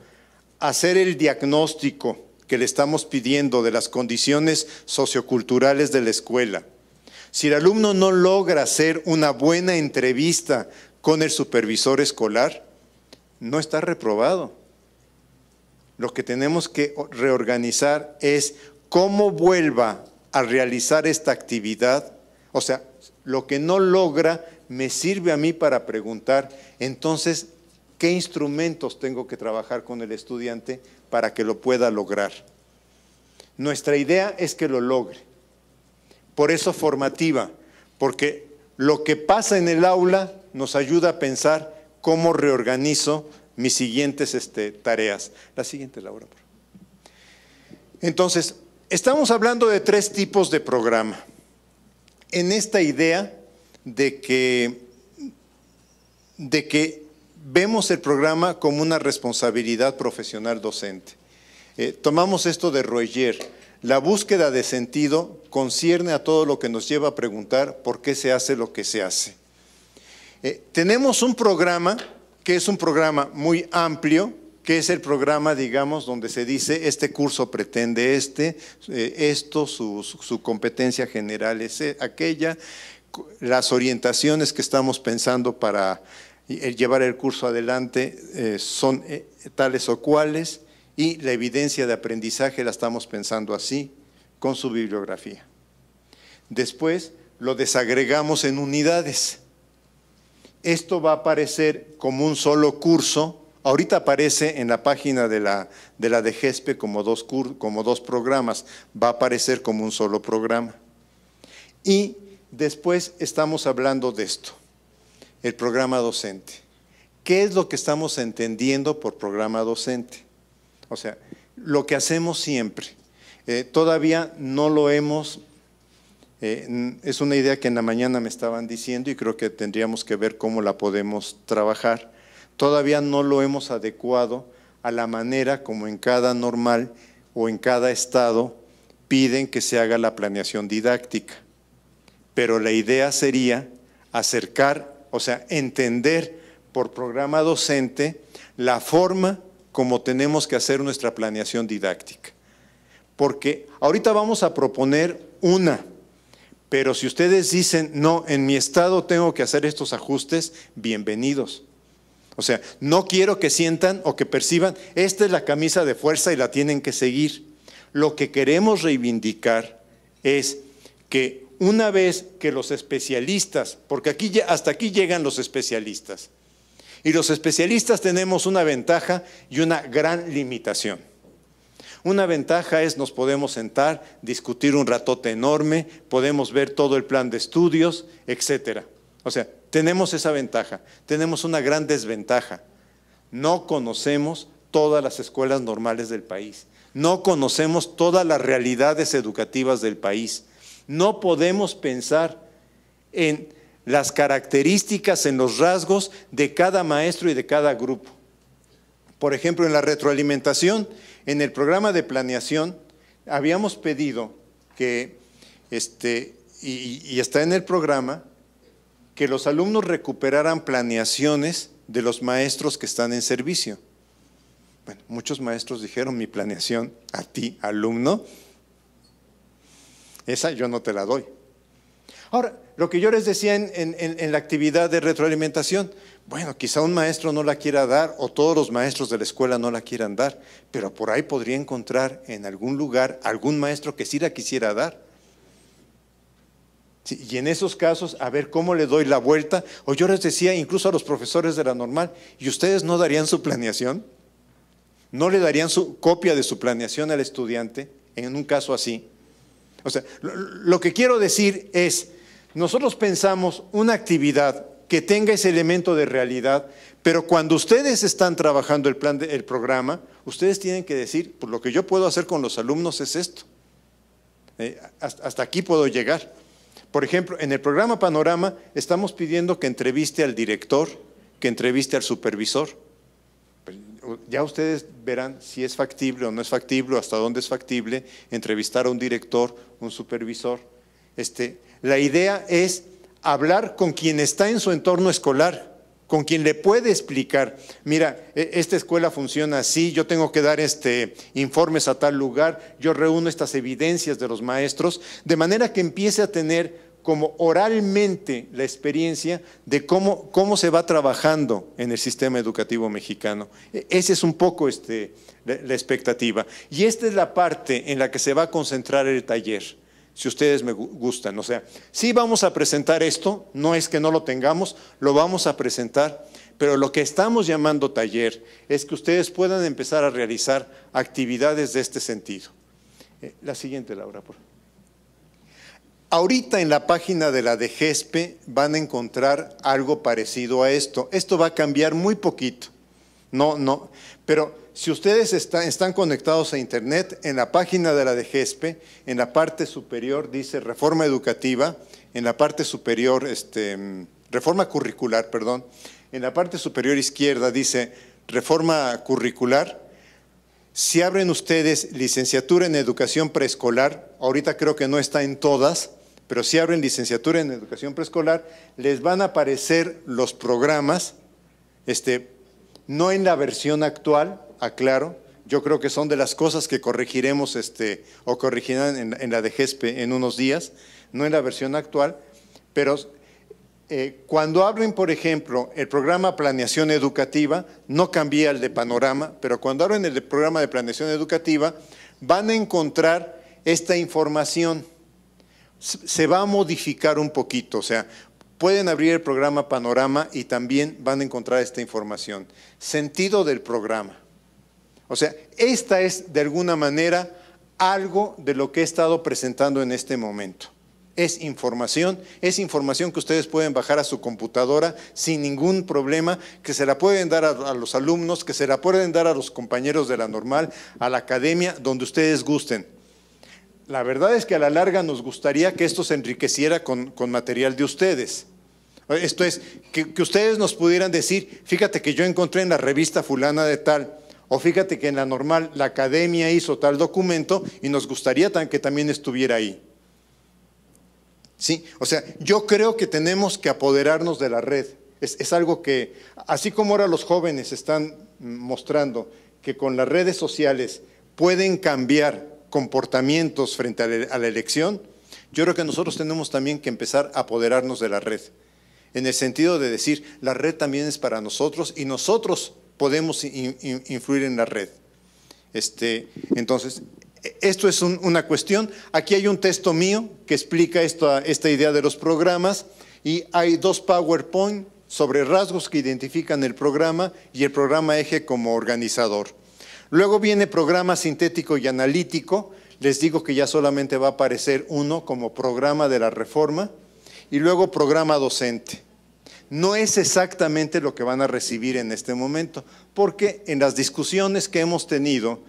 hacer el diagnóstico que le estamos pidiendo de las condiciones socioculturales de la escuela, si el alumno no logra hacer una buena entrevista con el supervisor escolar, no está reprobado. Lo que tenemos que reorganizar es cómo vuelva a realizar esta actividad. O sea, lo que no logra me sirve a mí para preguntar, entonces, ¿qué instrumentos tengo que trabajar con el estudiante para que lo pueda lograr? Nuestra idea es que lo logre. Por eso formativa, porque lo que pasa en el aula nos ayuda a pensar cómo reorganizo mis siguientes tareas. La siguiente, Laura. Entonces, estamos hablando de 3 tipos de programa. En esta idea de que vemos el programa como una responsabilidad profesional docente. Tomamos esto de Royer. La búsqueda de sentido concierne a todo lo que nos lleva a preguntar por qué se hace lo que se hace. Tenemos un programa que es un programa muy amplio, que es el programa, digamos, donde se dice este curso pretende esto, su competencia general es aquella, las orientaciones que estamos pensando para llevar el curso adelante son tales o cuales, y la evidencia de aprendizaje la estamos pensando así, con su bibliografía. Después lo desagregamos en unidades. Esto va a aparecer como un solo curso. Ahorita aparece en la página de la DGESPE como dos programas, va a aparecer como un solo programa. Y después estamos hablando de esto, el programa docente. ¿Qué es lo que estamos entendiendo por programa docente? O sea, lo que hacemos siempre, todavía no lo hemos, es una idea que en la mañana me estaban diciendo y creo que tendríamos que ver cómo la podemos trabajar. Todavía no lo hemos adecuado a la manera como en cada normal o en cada estado piden que se haga la planeación didáctica. Pero la idea sería acercar, o sea, entender por programa docente la forma como tenemos que hacer nuestra planeación didáctica. Porque ahorita vamos a proponer una, pero si ustedes dicen, no, en mi estado tengo que hacer estos ajustes, bienvenidos. O sea, no quiero que sientan o que perciban, esta es la camisa de fuerza y la tienen que seguir. Lo que queremos reivindicar es que una vez que los especialistas, porque hasta aquí llegan los especialistas, y los especialistas tenemos una ventaja y una gran limitación. Una ventaja es nos podemos sentar, discutir un ratote enorme, podemos ver todo el plan de estudios, etcétera. O sea, tenemos esa ventaja. Tenemos una gran desventaja. No conocemos todas las escuelas normales del país. No conocemos todas las realidades educativas del país. No podemos pensar en las características, en los rasgos de cada maestro y de cada grupo. Por ejemplo, en la retroalimentación, en el programa de planeación, habíamos pedido que, y está en el programa, que los alumnos recuperaran planeaciones de los maestros que están en servicio. Bueno, muchos maestros dijeron: mi planeación a ti, alumno, esa yo no te la doy. Ahora, lo que yo les decía en la actividad de retroalimentación, bueno, quizá un maestro no la quiera dar o todos los maestros de la escuela no la quieran dar, pero por ahí podría encontrar en algún lugar algún maestro que sí la quisiera dar. Sí, y en esos casos, a ver cómo le doy la vuelta. O yo les decía incluso a los profesores de la normal: ¿y ustedes no darían su planeación? ¿No le darían su copia de su planeación al estudiante en un caso así? O sea, lo que quiero decir es, nosotros pensamos una actividad que tenga ese elemento de realidad, pero cuando ustedes están trabajando el programa, ustedes tienen que decir: pues lo que yo puedo hacer con los alumnos es esto. Hasta aquí puedo llegar. Por ejemplo, en el programa Panorama estamos pidiendo que entreviste al director, que entreviste al supervisor. Ya ustedes verán si es factible o no es factible, o hasta dónde es factible entrevistar a un director, un supervisor. La idea es hablar con quien está en su entorno escolar, con quien le puede explicar: mira, esta escuela funciona así, yo tengo que dar informes a tal lugar, yo reúno estas evidencias de los maestros, de manera que empiece a tener como oralmente la experiencia de cómo se va trabajando en el sistema educativo mexicano. Esa es un poco la expectativa. Y esta es la parte en la que se va a concentrar el taller, si ustedes me gustan. O sea, sí vamos a presentar esto, no es que no lo tengamos, lo vamos a presentar, pero lo que estamos llamando taller es que ustedes puedan empezar a realizar actividades de este sentido. La siguiente, Laura, por favor. Ahorita en la página de la DGESPE van a encontrar algo parecido a esto. Esto va a cambiar muy poquito. No, pero si ustedes están conectados a internet, en la página de la DGESPE, en la parte superior dice reforma educativa, en la parte superior, reforma curricular, perdón, en la parte superior izquierda dice reforma curricular. Si abren ustedes licenciatura en educación preescolar, ahorita creo que no está en todas, pero si abren licenciatura en educación preescolar, les van a aparecer los programas, no en la versión actual, aclaro, yo creo que son de las cosas que corregiremos o corregirán en la DGESPE en unos días, no en la versión actual, pero cuando abren, por ejemplo, el programa Planeación Educativa, no cambia el de Panorama, pero cuando abren el programa de Planeación Educativa, van a encontrar esta información. Se va a modificar un poquito, o sea, pueden abrir el programa Panorama y también van a encontrar esta información. Sentido del programa. O sea, esta es de alguna manera algo de lo que he estado presentando en este momento. Es información que ustedes pueden bajar a su computadora sin ningún problema, que se la pueden dar a los alumnos, que se la pueden dar a los compañeros de la normal, a la academia, donde ustedes gusten. La verdad es que a la larga nos gustaría que esto se enriqueciera con material de ustedes. Esto es, que ustedes nos pudieran decir: fíjate que yo encontré en la revista fulana de tal, o fíjate que en la normal la academia hizo tal documento y nos gustaría que también estuviera ahí. Sí, o sea, yo creo que tenemos que apoderarnos de la red. Es algo que, así como ahora los jóvenes están mostrando que con las redes sociales pueden cambiar comportamientos frente a la elección, yo creo que nosotros tenemos también que empezar a apoderarnos de la red, en el sentido de decir: la red también es para nosotros y nosotros podemos influir en la red. Entonces, esto es una cuestión. Aquí hay un texto mío que explica esta idea de los programas, y hay 2 PowerPoint sobre rasgos que identifican el programa y el programa eje como organizador. Luego viene programa sintético y analítico. Les digo que ya solamente va a aparecer uno como programa de la reforma, y luego programa docente. No es exactamente lo que van a recibir en este momento, porque en las discusiones que hemos tenido,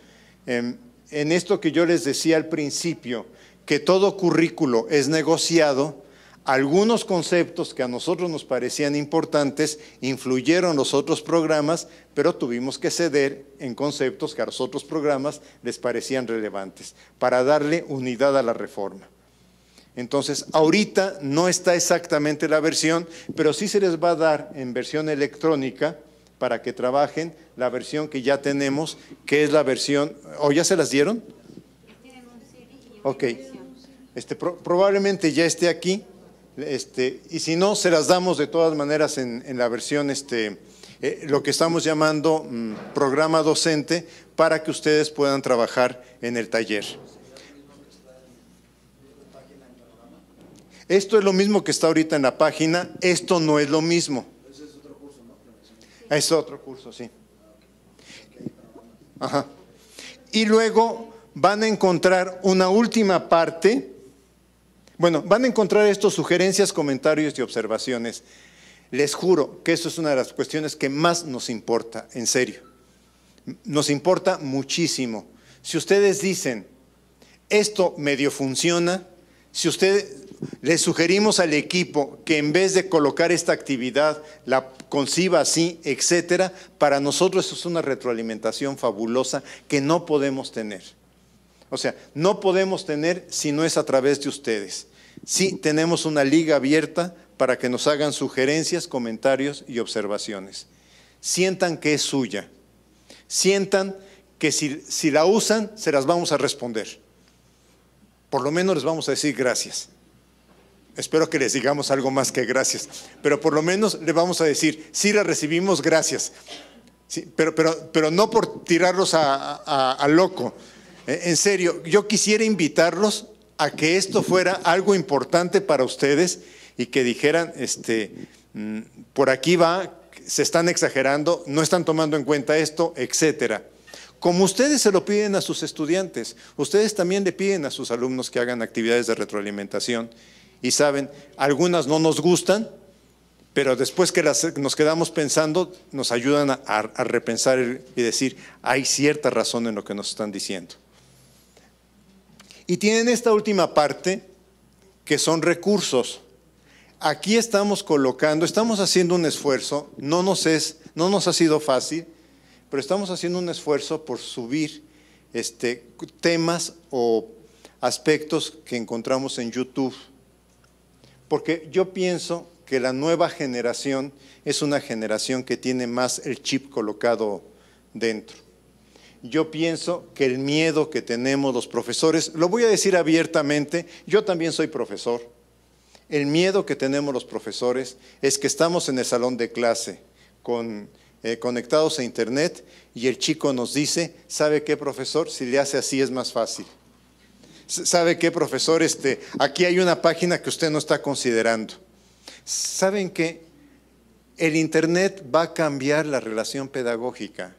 en esto que yo les decía al principio, que todo currículo es negociado, algunos conceptos que a nosotros nos parecían importantes influyeron los otros programas, pero tuvimos que ceder en conceptos que a los otros programas les parecían relevantes para darle unidad a la reforma. Entonces, ahorita no está exactamente la versión, pero sí se les va a dar en versión electrónica para que trabajen la versión que ya tenemos, que es la versión… ¿O ya se las dieron? Ok. Probablemente ya esté aquí, y si no, se las damos de todas maneras en la versión, lo que estamos llamando programa docente, para que ustedes puedan trabajar en el taller. Esto es lo mismo que está ahorita en la página, esto no es lo mismo. Ese es otro curso, ¿no? Es otro curso, sí. Ajá. Y luego van a encontrar una última parte. Bueno, van a encontrar estos sugerencias, comentarios y observaciones. Les juro que eso es una de las cuestiones que más nos importa, en serio. Nos importa muchísimo. Si ustedes dicen, esto medio funciona, si ustedes… Les sugerimos al equipo que en vez de colocar esta actividad, la conciba así, etcétera, para nosotros eso es una retroalimentación fabulosa que no podemos tener. O sea, no podemos tener si no es a través de ustedes. Sí, tenemos una liga abierta para que nos hagan sugerencias, comentarios y observaciones. Sientan que es suya. Sientan que si la usan, se las vamos a responder. Por lo menos les vamos a decir gracias. Espero que les digamos algo más que gracias, pero por lo menos le vamos a decir, sí la recibimos, gracias. Sí, pero no por tirarlos a loco. En serio, yo quisiera invitarlos a que esto fuera algo importante para ustedes y que dijeran, por aquí va, se están exagerando, no están tomando en cuenta esto, etcétera. Como ustedes se lo piden a sus estudiantes, ustedes también le piden a sus alumnos que hagan actividades de retroalimentación. Y saben, algunas no nos gustan, pero después que nos quedamos pensando, nos ayudan a repensar y decir, hay cierta razón en lo que nos están diciendo. Y tienen esta última parte, que son recursos. Aquí estamos colocando, estamos haciendo un esfuerzo, no nos ha sido fácil, pero estamos haciendo un esfuerzo por subir temas o aspectos que encontramos en YouTube. Porque yo pienso que la nueva generación es una generación que tiene más el chip colocado dentro. Yo pienso que el miedo que tenemos los profesores, lo voy a decir abiertamente, yo también soy profesor. El miedo que tenemos los profesores es que estamos en el salón de clase conectados a internet y el chico nos dice, ¿sabe qué, profesor? Si le hace así es más fácil. ¿Sabe qué, profesor? Aquí hay una página que usted no está considerando. ¿Saben qué? El internet va a cambiar la relación pedagógica,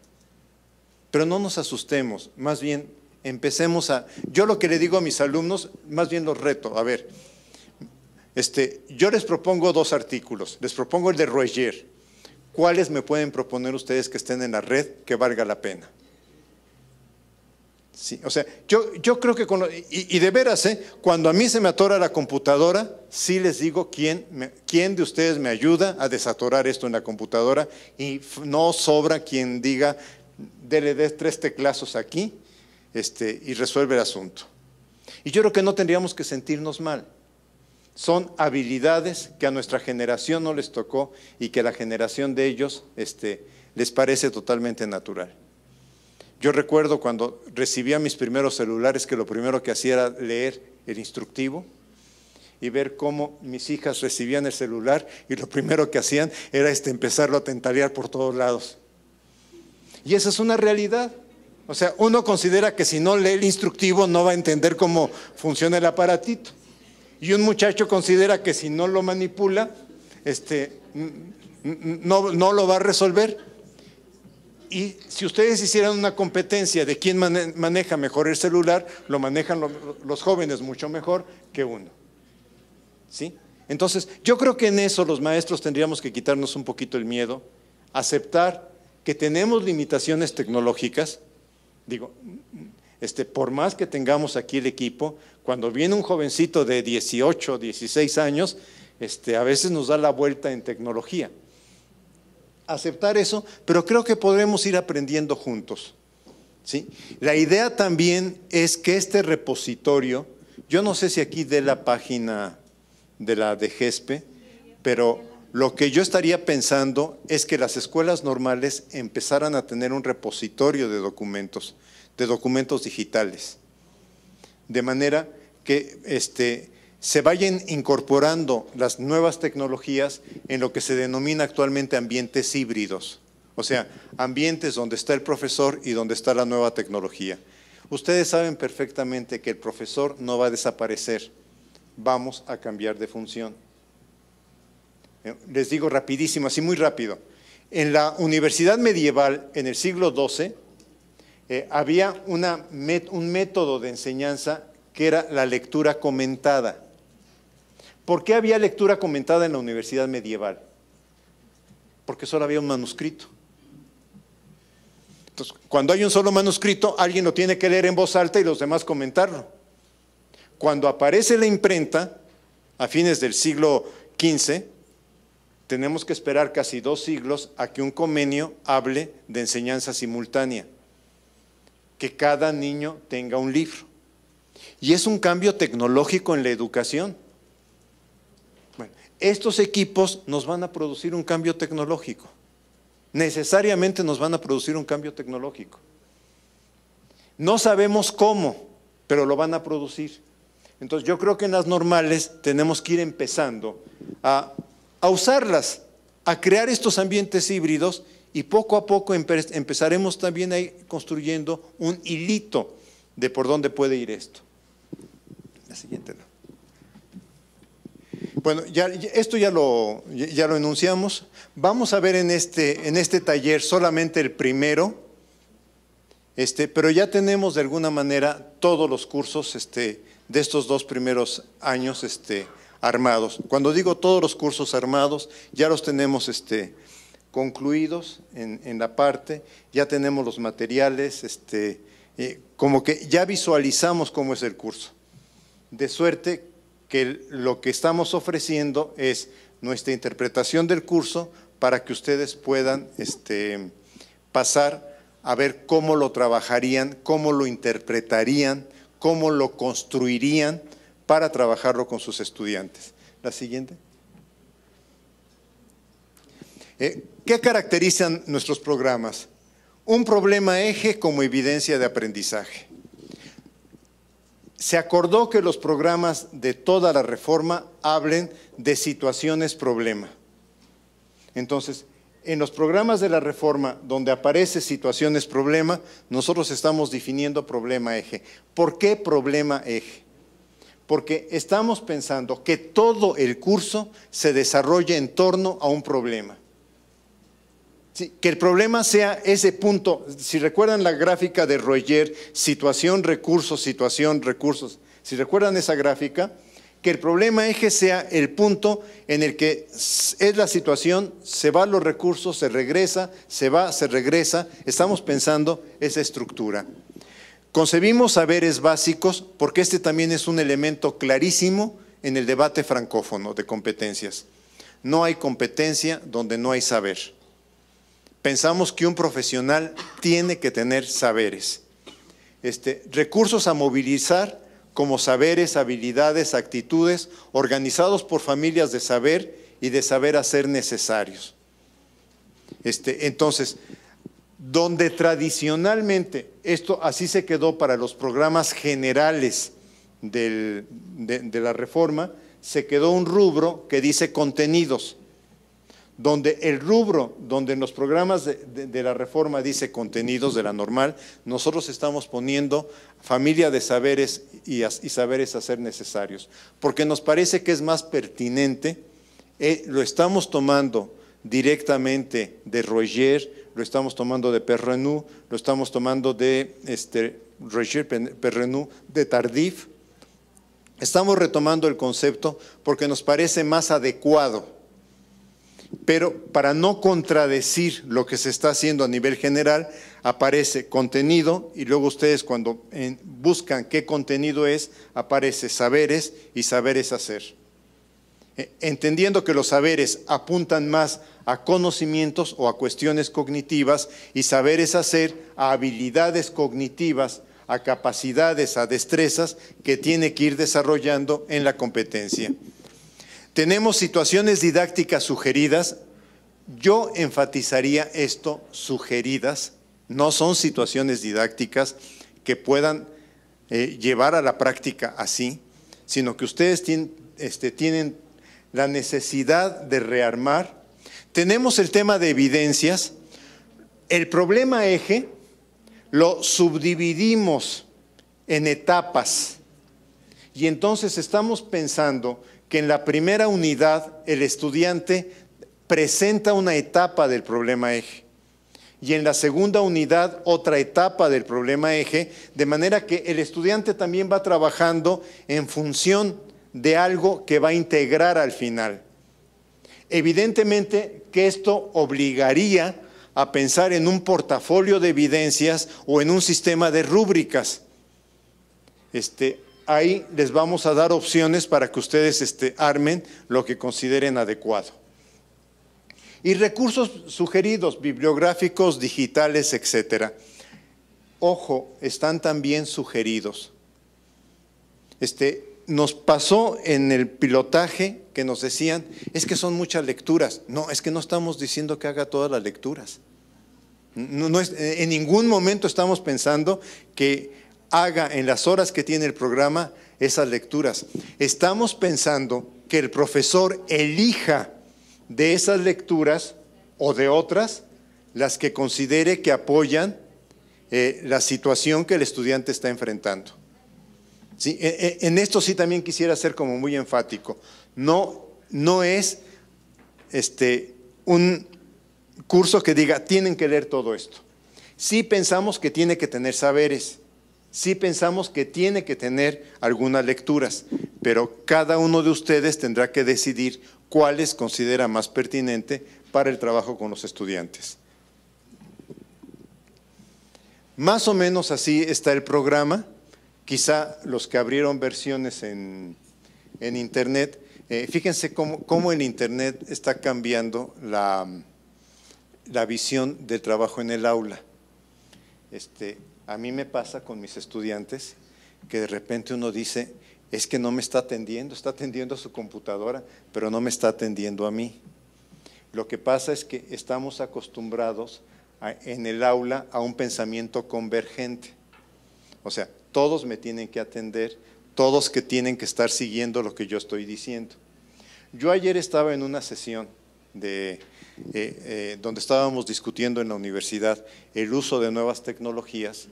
pero no nos asustemos, más bien empecemos a… Yo lo que le digo a mis alumnos, más bien los reto, a ver, yo les propongo 2 artículos, les propongo el de Roger. ¿Cuáles me pueden proponer ustedes que estén en la red que valga la pena? Sí, o sea, yo creo que y de veras, cuando a mí se me atora la computadora, sí les digo quién de ustedes me ayuda a desatorar esto en la computadora y no sobra quien diga, dele 3 teclazos aquí y resuelve el asunto. Y yo creo que no tendríamos que sentirnos mal. Son habilidades que a nuestra generación no les tocó y que a la generación de ellos les parece totalmente natural. Yo recuerdo cuando recibía mis primeros celulares que lo primero que hacía era leer el instructivo y ver cómo mis hijas recibían el celular y lo primero que hacían era empezarlo a tentalear por todos lados. Y esa es una realidad. O sea, uno considera que si no lee el instructivo no va a entender cómo funciona el aparatito. Y un muchacho considera que si no lo manipula, no lo va a resolver. Y si ustedes hicieran una competencia de quién maneja mejor el celular, lo manejan los jóvenes mucho mejor que uno. ¿Sí? Entonces, yo creo que en eso los maestros tendríamos que quitarnos un poquito el miedo, aceptar que tenemos limitaciones tecnológicas. Digo, por más que tengamos aquí el equipo, cuando viene un jovencito de 18, 16 años, a veces nos da la vuelta en tecnología. Aceptar eso, pero creo que podremos ir aprendiendo juntos. ¿Sí? La idea también es que este repositorio Yo no sé si aquí dé la página de la DGESPE, pero lo que yo estaría pensando es que las escuelas normales empezaran a tener un repositorio de documentos digitales, de manera que se vayan incorporando las nuevas tecnologías en lo que se denomina actualmente ambientes híbridos, o sea, ambientes donde está el profesor y donde está la nueva tecnología. Ustedes saben perfectamente que el profesor no va a desaparecer, vamos a cambiar de función. Les digo rapidísimo, así muy rápido. En la universidad medieval, en el siglo XII, había un método de enseñanza que era la lectura comentada. ¿Por qué había lectura comentada en la universidad medieval? Porque solo había un manuscrito. Entonces, cuando hay un solo manuscrito, alguien lo tiene que leer en voz alta y los demás comentarlo. Cuando aparece la imprenta, a fines del siglo XV, tenemos que esperar casi 2 siglos a que un comenio hable de enseñanza simultánea, que cada niño tenga un libro. Y es un cambio tecnológico en la educación. Bueno, estos equipos nos van a producir un cambio tecnológico. Necesariamente nos van a producir un cambio tecnológico. No sabemos cómo, pero lo van a producir. Entonces yo creo que en las normales tenemos que ir empezando a usarlas, a crear estos ambientes híbridos y poco a poco empezaremos también a ir construyendo un hilito de por dónde puede ir esto. La siguiente. Bueno, esto ya lo enunciamos. Vamos a ver en este taller solamente el primero, pero ya tenemos de alguna manera todos los cursos de estos 2 primeros años armados. Cuando digo todos los cursos armados, ya los tenemos concluidos en la parte, ya tenemos los materiales, como que ya visualizamos cómo es el curso. De suerte que lo que estamos ofreciendo es nuestra interpretación del curso para que ustedes puedan pasar a ver cómo lo trabajarían, cómo lo interpretarían, cómo lo construirían para trabajarlo con sus estudiantes. La siguiente. ¿Qué caracterizan nuestros programas? Un problema eje como evidencia de aprendizaje. Se acordó que los programas de toda la reforma hablen de situaciones problema. Entonces, en los programas de la reforma donde aparece situaciones problema, nosotros estamos definiendo problema eje. ¿Por qué problema eje? Porque estamos pensando que todo el curso se desarrolle en torno a un problema. Sí, que el problema sea ese punto. Si recuerdan la gráfica de Roger, situación, recursos, si recuerdan esa gráfica, que el problema eje sea el punto en el que es la situación, se van los recursos, se regresa, se va, se regresa. Estamos pensando esa estructura. Concebimos saberes básicos porque este también es un elemento clarísimo en el debate francófono de competencias. No hay competencia donde no hay saber. Pensamos que un profesional tiene que tener saberes. Recursos a movilizar como saberes, habilidades, actitudes, organizados por familias de saber y de saber hacer necesarios. Entonces, donde tradicionalmente, esto así se quedó para los programas generales de la reforma, se quedó un rubro que dice contenidos. Donde el rubro, donde en los programas de la reforma dice contenidos de la normal, nosotros estamos poniendo familia de saberes y saberes hacer necesarios, porque nos parece que es más pertinente, lo estamos tomando directamente de Roger, lo estamos tomando de Perrenot, lo estamos tomando de Roger, Perrenot, de Tardif. Estamos retomando el concepto porque nos parece más adecuado. Pero para no contradecir lo que se está haciendo a nivel general, aparece contenido y luego ustedes cuando buscan qué contenido es, aparece saberes y saberes hacer. Entendiendo que los saberes apuntan más a conocimientos o a cuestiones cognitivas y saberes hacer a habilidades cognitivas, a capacidades, a destrezas que tiene que ir desarrollando en la competencia. Tenemos situaciones didácticas sugeridas. Yo enfatizaría esto, sugeridas. No son situaciones didácticas que puedan llevar a la práctica así, sino que ustedes tienen la necesidad de rearmar. Tenemos el tema de evidencias. El problema eje lo subdividimos en etapas y entonces estamos pensando que en la primera unidad el estudiante presenta una etapa del problema eje y en la segunda unidad otra etapa del problema eje, de manera que el estudiante también va trabajando en función de algo que va a integrar al final. Evidentemente que esto obligaría a pensar en un portafolio de evidencias o en un sistema de rúbricas. Ahí les vamos a dar opciones para que ustedes armen lo que consideren adecuado. Y recursos sugeridos, bibliográficos, digitales, etcétera. Ojo, están también sugeridos. Nos pasó en el pilotaje que nos decían, es que son muchas lecturas. No, es que no estamos diciendo que haga todas las lecturas. En ningún momento estamos pensando que haga en las horas que tiene el programa esas lecturas. Estamos pensando que el profesor elija de esas lecturas o de otras las que considere que apoyan la situación que el estudiante está enfrentando. ¿Sí? En esto sí también quisiera ser como muy enfático. No es un curso que diga, tienen que leer todo esto. Sí pensamos que tiene que tener saberes, sí pensamos que tiene que tener algunas lecturas, pero cada uno de ustedes tendrá que decidir cuáles considera más pertinente para el trabajo con los estudiantes. Más o menos así está el programa. Quizá los que abrieron versiones en Internet, fíjense cómo el Internet está cambiando la visión del trabajo en el aula. A mí me pasa con mis estudiantes que de repente uno dice, es que no me está atendiendo a su computadora, pero no me está atendiendo a mí. Lo que pasa es que estamos acostumbrados en el aula a un pensamiento convergente. O sea, todos me tienen que atender, todos que tienen que estar siguiendo lo que yo estoy diciendo. Yo ayer estaba en una sesión donde estábamos discutiendo en la universidad el uso de nuevas tecnologías,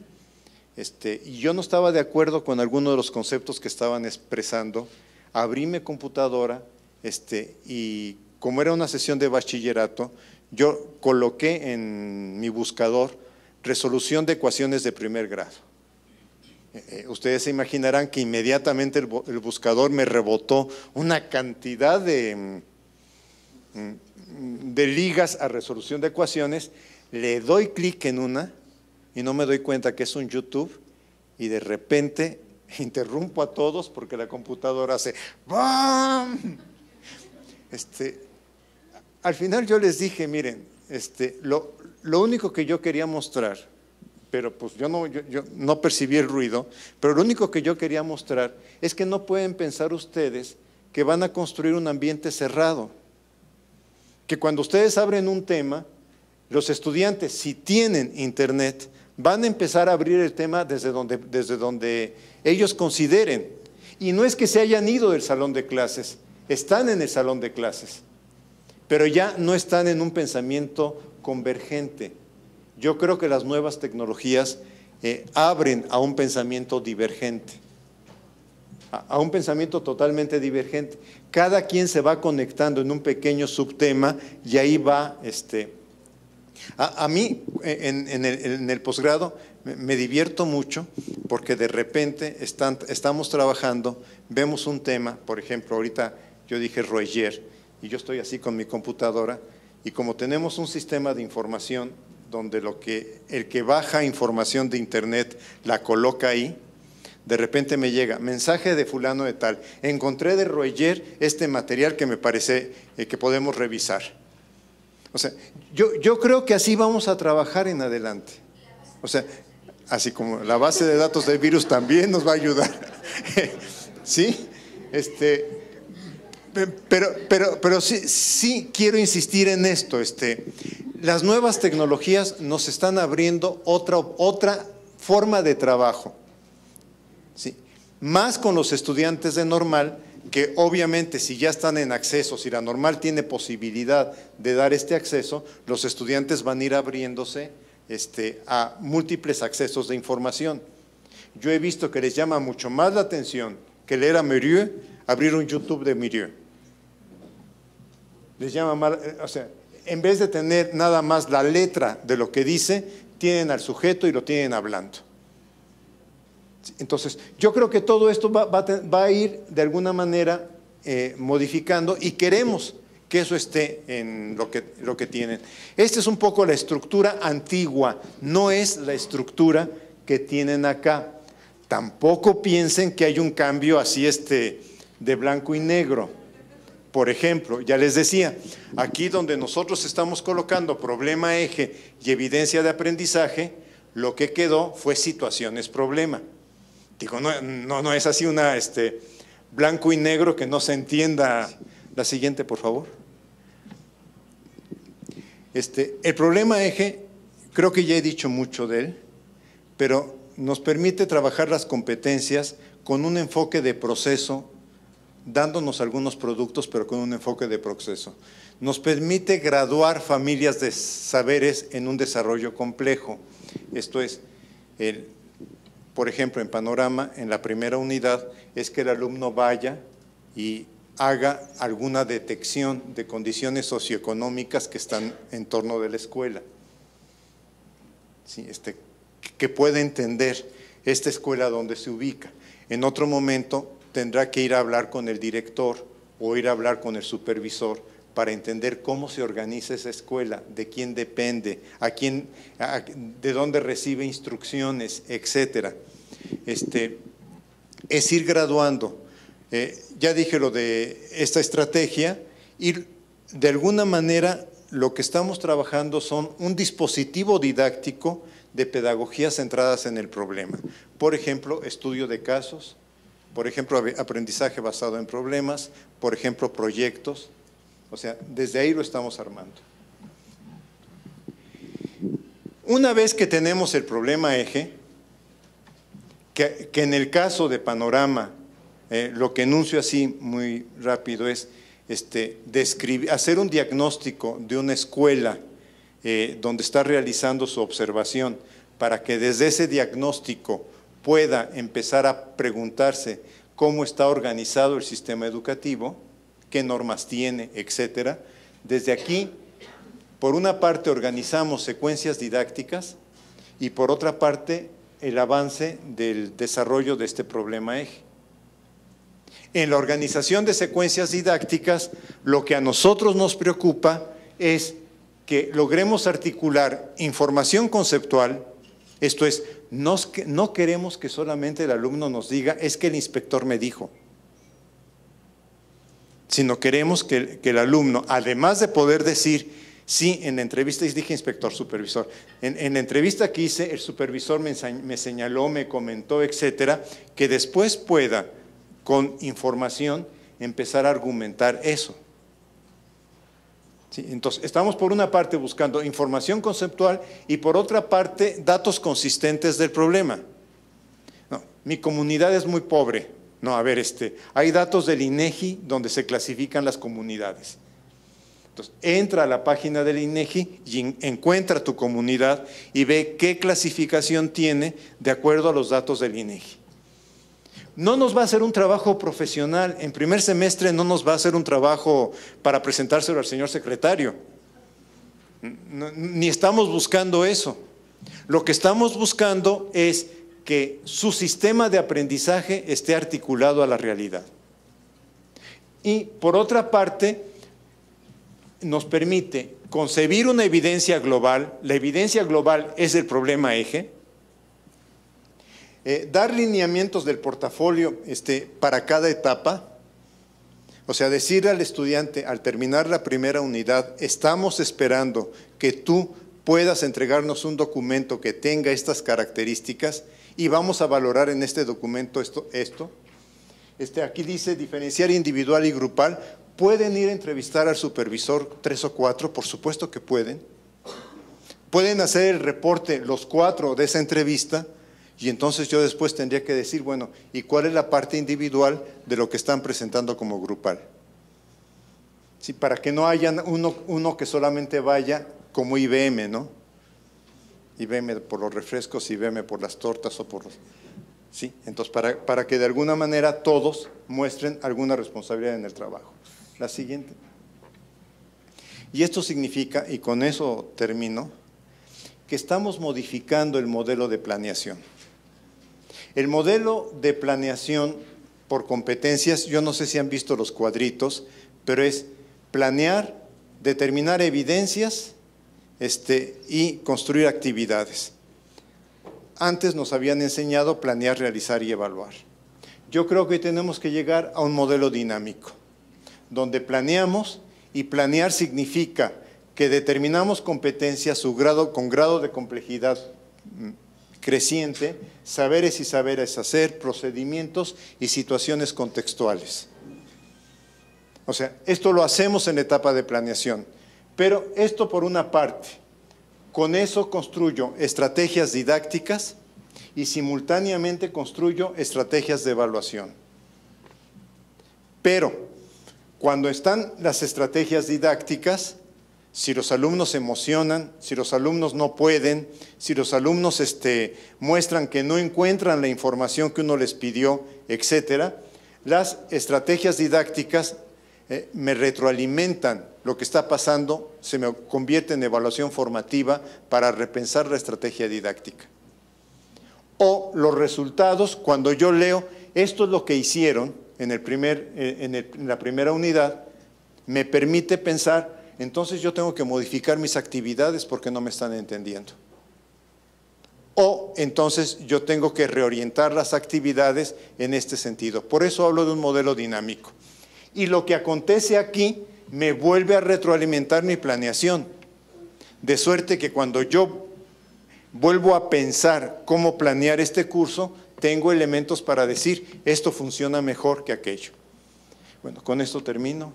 y yo no estaba de acuerdo con alguno de los conceptos que estaban expresando. Abrí mi computadora y como era una sesión de bachillerato, yo coloqué en mi buscador resolución de ecuaciones de primer grado. Ustedes se imaginarán que inmediatamente el buscador me rebotó una cantidad de ligas a resolución de ecuaciones. Le doy clic en una y no me doy cuenta que es un YouTube y de repente interrumpo a todos porque la computadora hace ¡bam! Al final yo les dije, miren, lo único que yo quería mostrar, pero pues yo no percibí el ruido, pero lo único que yo quería mostrar es que no pueden pensar ustedes que van a construir un ambiente cerrado, que cuando ustedes abren un tema, los estudiantes, si tienen internet, van a empezar a abrir el tema desde donde ellos consideren. Y no es que se hayan ido del salón de clases, están en el salón de clases, pero ya no están en un pensamiento convergente. Yo creo que las nuevas tecnologías abren a un pensamiento divergente, a un pensamiento totalmente divergente. Cada quien se va conectando en un pequeño subtema y ahí va. A mí en el posgrado me divierto mucho porque de repente estamos trabajando, vemos un tema, por ejemplo, ahorita yo dije Roger y yo estoy así con mi computadora y como tenemos un sistema de información donde el que baja información de internet la coloca ahí, de repente me llega mensaje de fulano de tal, encontré de Roger este material que me parece que podemos revisar. O sea, yo creo que así vamos a trabajar en adelante. O sea, así como la base de datos del virus también nos va a ayudar. ¿Sí? Pero sí quiero insistir en esto. Las nuevas tecnologías nos están abriendo otra forma de trabajo. ¿Sí? Más con los estudiantes de normal, que obviamente si ya están en acceso, si la normal tiene posibilidad de dar este acceso, los estudiantes van a ir abriéndose a múltiples accesos de información. Yo he visto que les llama mucho más la atención que leer a Murieu, abrir un YouTube de Murieu. Les llama más, o sea, en vez de tener nada más la letra de lo que dice, tienen al sujeto y lo tienen hablando. Entonces, yo creo que todo esto va a ir de alguna manera modificando, y queremos que eso esté en lo que tienen. Esta es un poco la estructura antigua, no es la estructura que tienen acá. Tampoco piensen que hay un cambio así de blanco y negro. Por ejemplo, ya les decía, aquí donde nosotros estamos colocando problema eje y evidencia de aprendizaje, lo que quedó fue situaciones problema. Digo, no es así una blanco y negro que no se entienda. La siguiente, por favor. El problema eje, creo que ya he dicho mucho de él, pero nos permite trabajar las competencias con un enfoque de proceso, dándonos algunos productos, pero con un enfoque de proceso. Nos permite graduar familias de saberes en un desarrollo complejo. Esto es, por ejemplo, en Panorama, en la primera unidad, es que el alumno vaya y haga alguna detección de condiciones socioeconómicas que están en torno de la escuela. Sí, que pueda entender esta escuela donde se ubica. En otro momento tendrá que ir a hablar con el director o ir a hablar con el supervisor para entender cómo se organiza esa escuela, de quién depende, de dónde recibe instrucciones, etcétera. Es ir graduando. Ya dije lo de esta estrategia, y de alguna manera lo que estamos trabajando son un dispositivo didáctico de pedagogías centradas en el problema. Por ejemplo, estudio de casos, por ejemplo, aprendizaje basado en problemas, por ejemplo, proyectos. O sea, desde ahí lo estamos armando. Una vez que tenemos el problema eje, que en el caso de Panorama, lo que enuncio así muy rápido es hacer un diagnóstico de una escuela donde está realizando su observación, para que desde ese diagnóstico pueda empezar a preguntarse cómo está organizado el sistema educativo, qué normas tiene, etcétera. Desde aquí, por una parte, organizamos secuencias didácticas y por otra parte, el avance del desarrollo de este problema eje. En la organización de secuencias didácticas, lo que a nosotros nos preocupa es que logremos articular información conceptual. Esto es, no queremos que solamente el alumno nos diga, es que el inspector me dijo, sino queremos que el alumno, además de poder decir, sí, en la entrevista dije inspector, supervisor, en la entrevista que hice, el supervisor me señaló, me comentó, etcétera, que después pueda, con información, empezar a argumentar eso. ¿Sí? Entonces, estamos por una parte buscando información conceptual y por otra parte datos consistentes del problema. No, mi comunidad es muy pobre. No, a ver, hay datos del INEGI donde se clasifican las comunidades. Entonces, entra a la página del INEGI y encuentra tu comunidad y ve qué clasificación tiene de acuerdo a los datos del INEGI. No nos va a hacer un trabajo profesional, en primer semestre no nos va a hacer un trabajo para presentárselo al señor secretario, ni estamos buscando eso. Lo que estamos buscando es que su sistema de aprendizaje esté articulado a la realidad. Y por otra parte, nos permite concebir una evidencia global. La evidencia global es el problema eje. Dar lineamientos del portafolio para cada etapa, o sea, decirle al estudiante al terminar la primera unidad, estamos esperando que tú puedas entregarnos un documento que tenga estas características y vamos a valorar en este documento esto. Aquí dice diferenciar individual y grupal. ¿Pueden ir a entrevistar al supervisor 3 o 4? Por supuesto que pueden. Pueden hacer el reporte los 4 de esa entrevista y entonces yo después tendría que decir, bueno, ¿y cuál es la parte individual de lo que están presentando como grupal? Sí, para que no haya uno que solamente vaya como IBM, ¿no? IBM por los refrescos, IBM por las tortas o por los… Sí, entonces para que de alguna manera todos muestren alguna responsabilidad en el trabajo. La siguiente. Y esto significa, y con eso termino, que estamos modificando el modelo de planeación. El modelo de planeación por competencias, yo no sé si han visto los cuadritos, pero es planear, determinar evidencias y construir actividades. Antes nos habían enseñado planear, realizar y evaluar. Yo creo que hoy tenemos que llegar a un modelo dinámico, donde planeamos, y planear significa que determinamos competencias con grado de complejidad creciente, saberes y saberes hacer, procedimientos y situaciones contextuales. O sea, esto lo hacemos en la etapa de planeación, pero esto por una parte. Con eso construyo estrategias didácticas y simultáneamente construyo estrategias de evaluación. Pero cuando están las estrategias didácticas, si los alumnos se emocionan, si los alumnos no pueden, si los alumnos muestran que no encuentran la información que uno les pidió, etcétera, las estrategias didácticas me retroalimentan lo que está pasando, se me convierte en evaluación formativa para repensar la estrategia didáctica. O los resultados, cuando yo leo, esto es lo que hicieron en la primera unidad, me permite pensar, entonces yo tengo que modificar mis actividades porque no me están entendiendo. O entonces yo tengo que reorientar las actividades en este sentido. Por eso hablo de un modelo dinámico. Y lo que acontece aquí me vuelve a retroalimentar mi planeación. De suerte que cuando yo vuelvo a pensar cómo planear este curso, tengo elementos para decir, esto funciona mejor que aquello. Bueno, con esto termino.